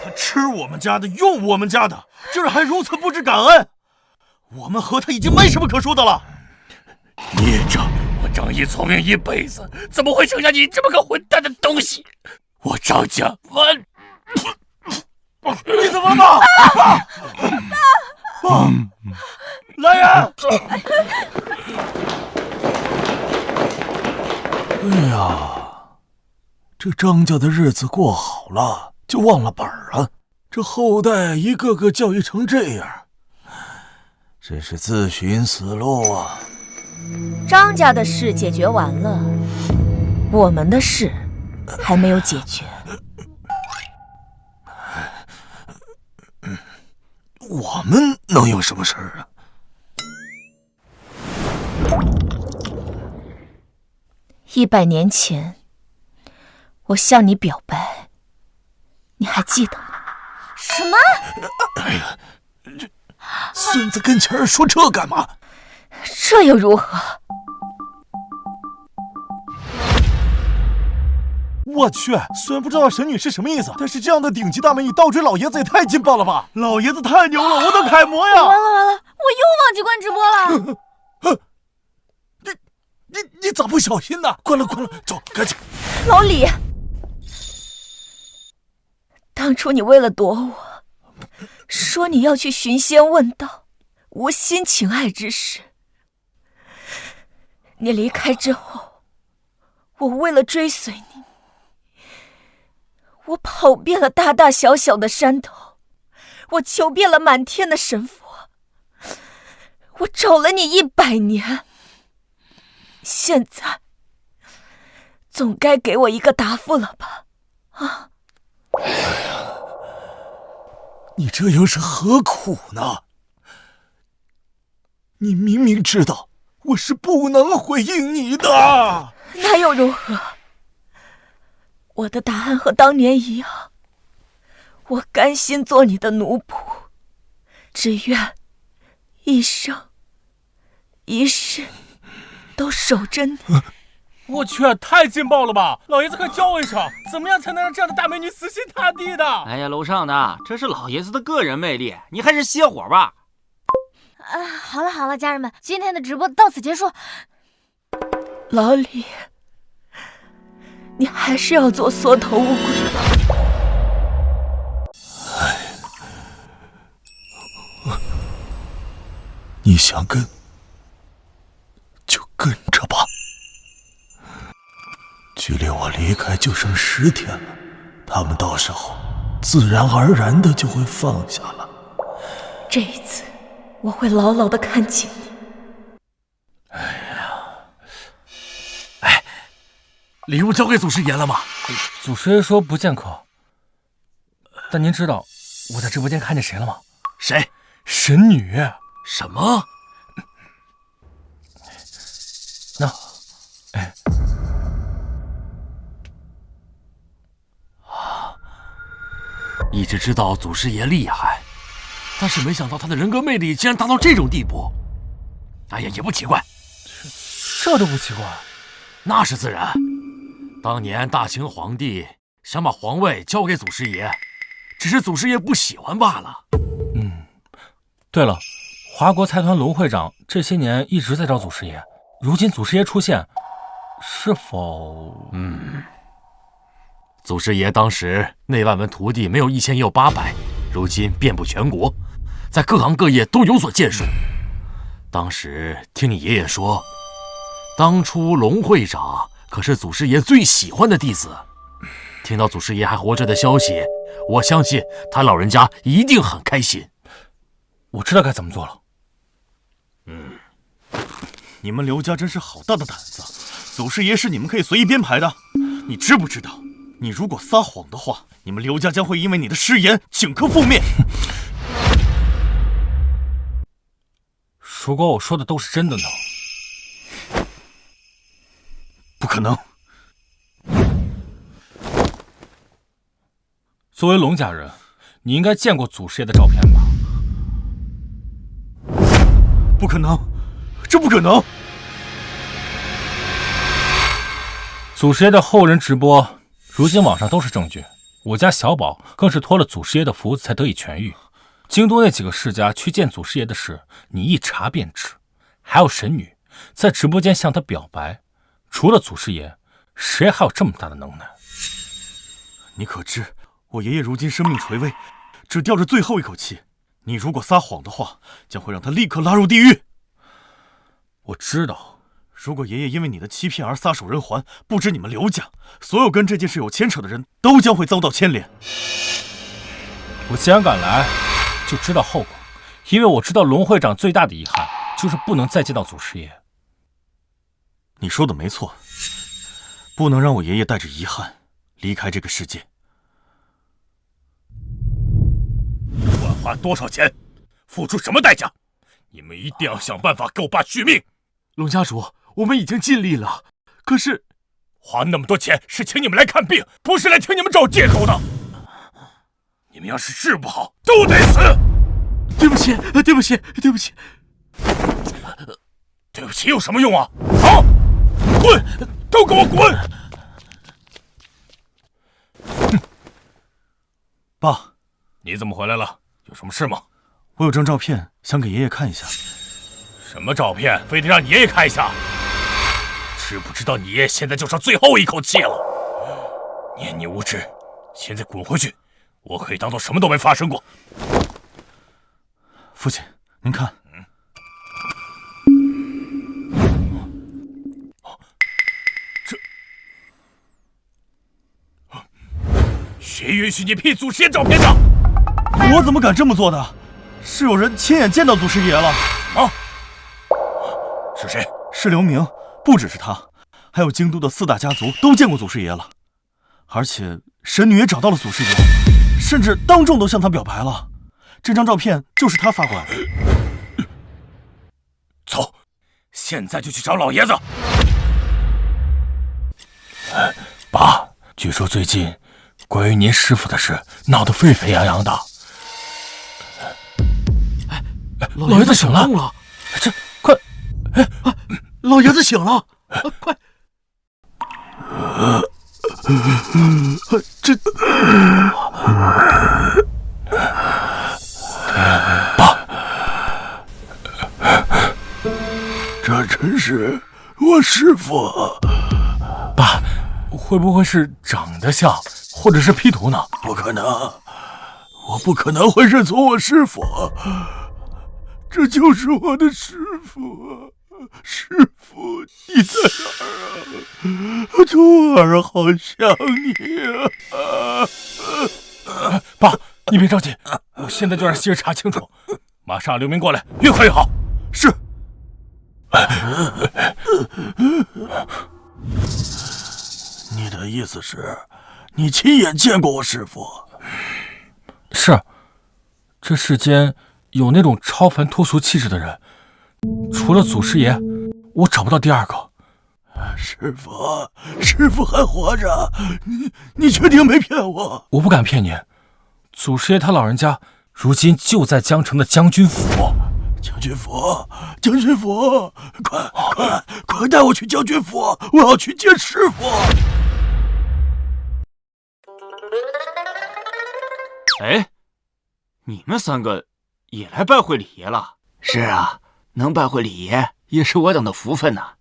她吃我们家的，用我们家的，竟然还如此不知感恩。我们和她已经没什么可说的了。孽障！我张毅聪明一辈子，怎么会生下你这么个混蛋的东西？我张家完！你怎么了，爸？爸，来人！哎呀，这张家的日子过好了，就忘了本儿啊！这后代一个个教育成这样，真是自寻死路啊！张家的事解决完了，我们的事还没有解决。我们能有什么事儿啊？100年前，我向你表白，你还记得吗？什么？哎呀，这孙子跟前说这干嘛？这又如何？我去，虽然不知道神女是什么意思，但是这样的顶级大美女倒追老爷子也太劲爆了吧！老爷子太牛了，我的楷模呀！完了，我又忘记关直播了。你咋不小心呢？关了，走，赶紧！老李，当初你为了躲我，说你要去寻仙问道，无心情爱之事。你离开之后，我为了追随你，我跑遍了大大小小的山头，我求遍了满天的神佛，我找了你100年。现在总该给我一个答复了吧？啊！哎呀，你这又是何苦呢？你明明知道我是不能回应你的，那又如何？我的答案和当年一样，我甘心做你的奴仆，只愿一生一世都守着你。我去，太劲爆了吧！老爷子快教我一场，怎么样才能让这样的大美女死心塌地的？哎呀，楼上的，这是老爷子的个人魅力，你还是歇会儿吧。好了，家人们，今天的直播到此结束。老李，你还是要做缩头乌龟吧？你想跟就跟着吧。距离我离开就剩10天了，他们到时候自然而然的就会放下了。这一次，我会牢牢的看紧你。礼物交给祖师爷了吗？祖师爷说不见客。但您知道我在直播间看见谁了吗？谁？神女。什么？一直知道祖师爷厉害，但是没想到他的人格魅力竟然达到这种地步。哎呀，也不奇怪，这都不奇怪，那是自然。当年大清皇帝想把皇位交给祖师爷，只是祖师爷不喜欢罢了。对了，华国财团龙会长这些年一直在找祖师爷，如今祖师爷出现，是否……祖师爷当时内外门徒弟没有1000也有800，如今遍布全国，在各行各业都有所建树。当时听你爷爷说，当初龙会长可是祖师爷最喜欢的弟子。听到祖师爷还活着的消息，我相信他老人家一定很开心。我知道该怎么做了。你们刘家真是好大的胆子！祖师爷是你们可以随意编排的，你知不知道？你如果撒谎的话，你们刘家将会因为你的失言顷刻覆灭。如果我说的都是真的呢？不可能。作为龙家人，你应该见过祖师爷的照片吧？不可能，这不可能！祖师爷的后人直播，如今网上都是证据。我家小宝更是托了祖师爷的福才得以痊愈。京都那几个世家去见祖师爷的事，你一查便知。还有神女在直播间向他表白，除了祖师爷，谁还有这么大的能耐？你可知我爷爷如今生命垂危，只吊着最后一口气。你如果撒谎的话，将会让他立刻拉入地狱。我知道，如果爷爷因为你的欺骗而撒手人寰，不止你们刘家，所有跟这件事有牵扯的人都将会遭到牵连。我既然敢来，就知道后果，因为我知道龙会长最大的遗憾就是不能再见到祖师爷。你说的没错，不能让我爷爷带着遗憾离开这个世界。不管花多少钱，付出什么代价，你们一定要想办法给我爸续命。龙家主，我们已经尽力了，可是花那么多钱是请你们来看病，不是来听你们找借口的。你们要是治不好，都得死。对不起，对不起，对不起，对不起有什么用啊？啊！滚！都给我滚！爸，你怎么回来了？有什么事吗？我有张照片想给爷爷看一下。什么照片？非得让你爷爷看一下？知不知道你爷爷现在就剩最后一口气了？念你无知，现在滚回去，我可以当做什么都没发生过。父亲，您看。谁允许你 P 祖师爷照片的？我怎么敢这么做的？是有人亲眼见到祖师爷了。啊？是谁？是刘明，不只是他，还有京都的4大家族都见过祖师爷了。而且神女也找到了祖师爷，甚至当众都向他表白了。这张照片就是他发过来的。走，现在就去找老爷子。爸，据说最近关于您师傅的事闹得沸沸扬扬的。老爷子醒了，这快！老爷子醒了，快！这爸，这真是我师傅。爸，会不会是长得像，或者是 P 图呢？不可能，我不可能会认错我师傅。这就是我的师傅啊！师傅，你在哪儿啊？徒儿好想你啊！爸，你别着急，我现在就让希儿查清楚，马上让刘明过来，越快越好。是。你的意思是，你亲眼见过我师傅？是，这世间有那种超凡脱俗气质的人，除了祖师爷，我找不到第二个。师傅还活着，你确定没骗我？我不敢骗您，祖师爷他老人家如今就在江城的将军府。将军府，将军府，快带我去将军府！我要去见师傅。哎，你们3个也来拜会李爷了？是啊，能拜会李爷也是我等的福分呐。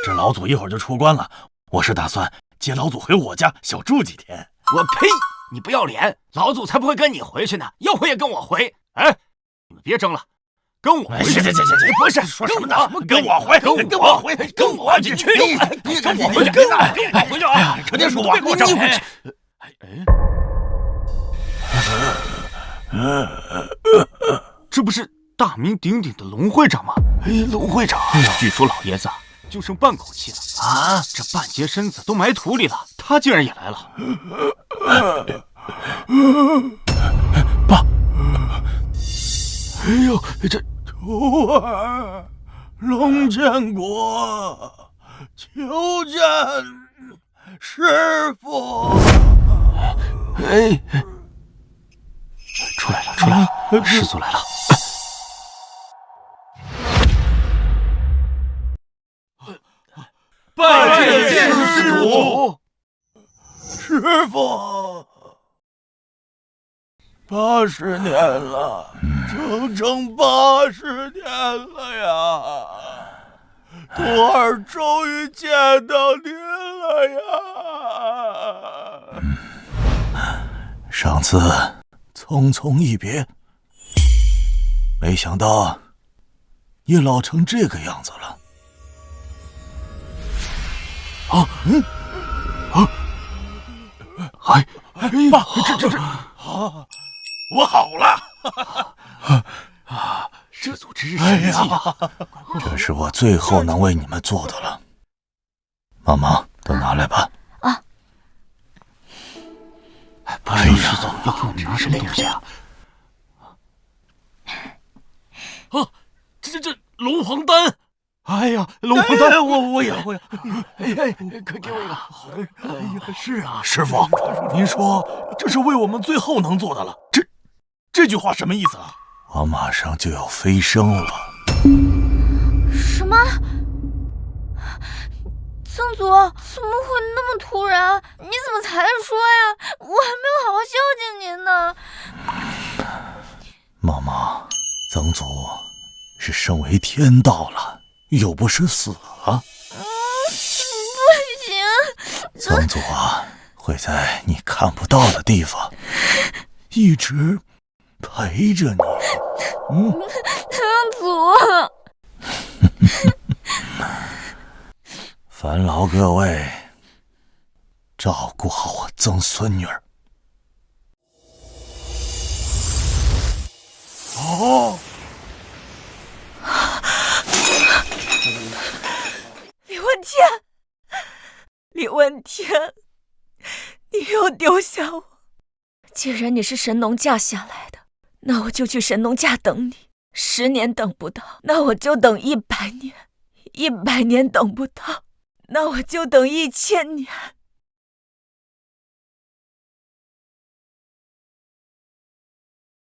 这老祖一会儿就出关了，我是打算接老祖回我家小住几天。我呸！你不要脸！老祖才不会跟你回去呢，要回也跟我回。哎，你们别争了，跟我回去。行，不是说什么呢？跟我回，跟我回，跟我去，跟我回去，跟我回去啊！肯定是我，别给我争。这不是大名鼎鼎的龙会长吗？龙会长，据说老爷子就剩半口气了啊！这半截身子都埋土里了，他竟然也来了。爸，哎呦，这徒儿龙建国，求见师傅。哎，出来了，师祖来了。拜见师祖。师傅，80年了，整80年了呀！徒儿终于见到您了呀！上次匆匆一别，没想到你老成这个样子了。爸，我好了。师祖之神迹啊！这是我最后能为你们做的了。帮忙都拿来吧。不知道师祖要给我们拿什么东西啊？这龙皇丹！哎呀，龙皇丹，我也。哎，快给我一个。哎呀，是啊，师傅，您说这是为我们最后能做的了。这句话什么意思啊？我马上就要飞升了。什么？曾祖，怎么会那么突然？你怎么才说呀？我还没有好好孝敬您呢。妈妈，曾祖是升为天道了，又不是死了。不行，曾祖啊，会在你看不到的地方一直陪着你。曾祖。烦劳各位照顾好我曾孙女儿。李问天，你又丢下我。既然你是神农架下来的，那我就去神农架等你。10年等不到，那我就等100年；100年等不到，那我就等1000年。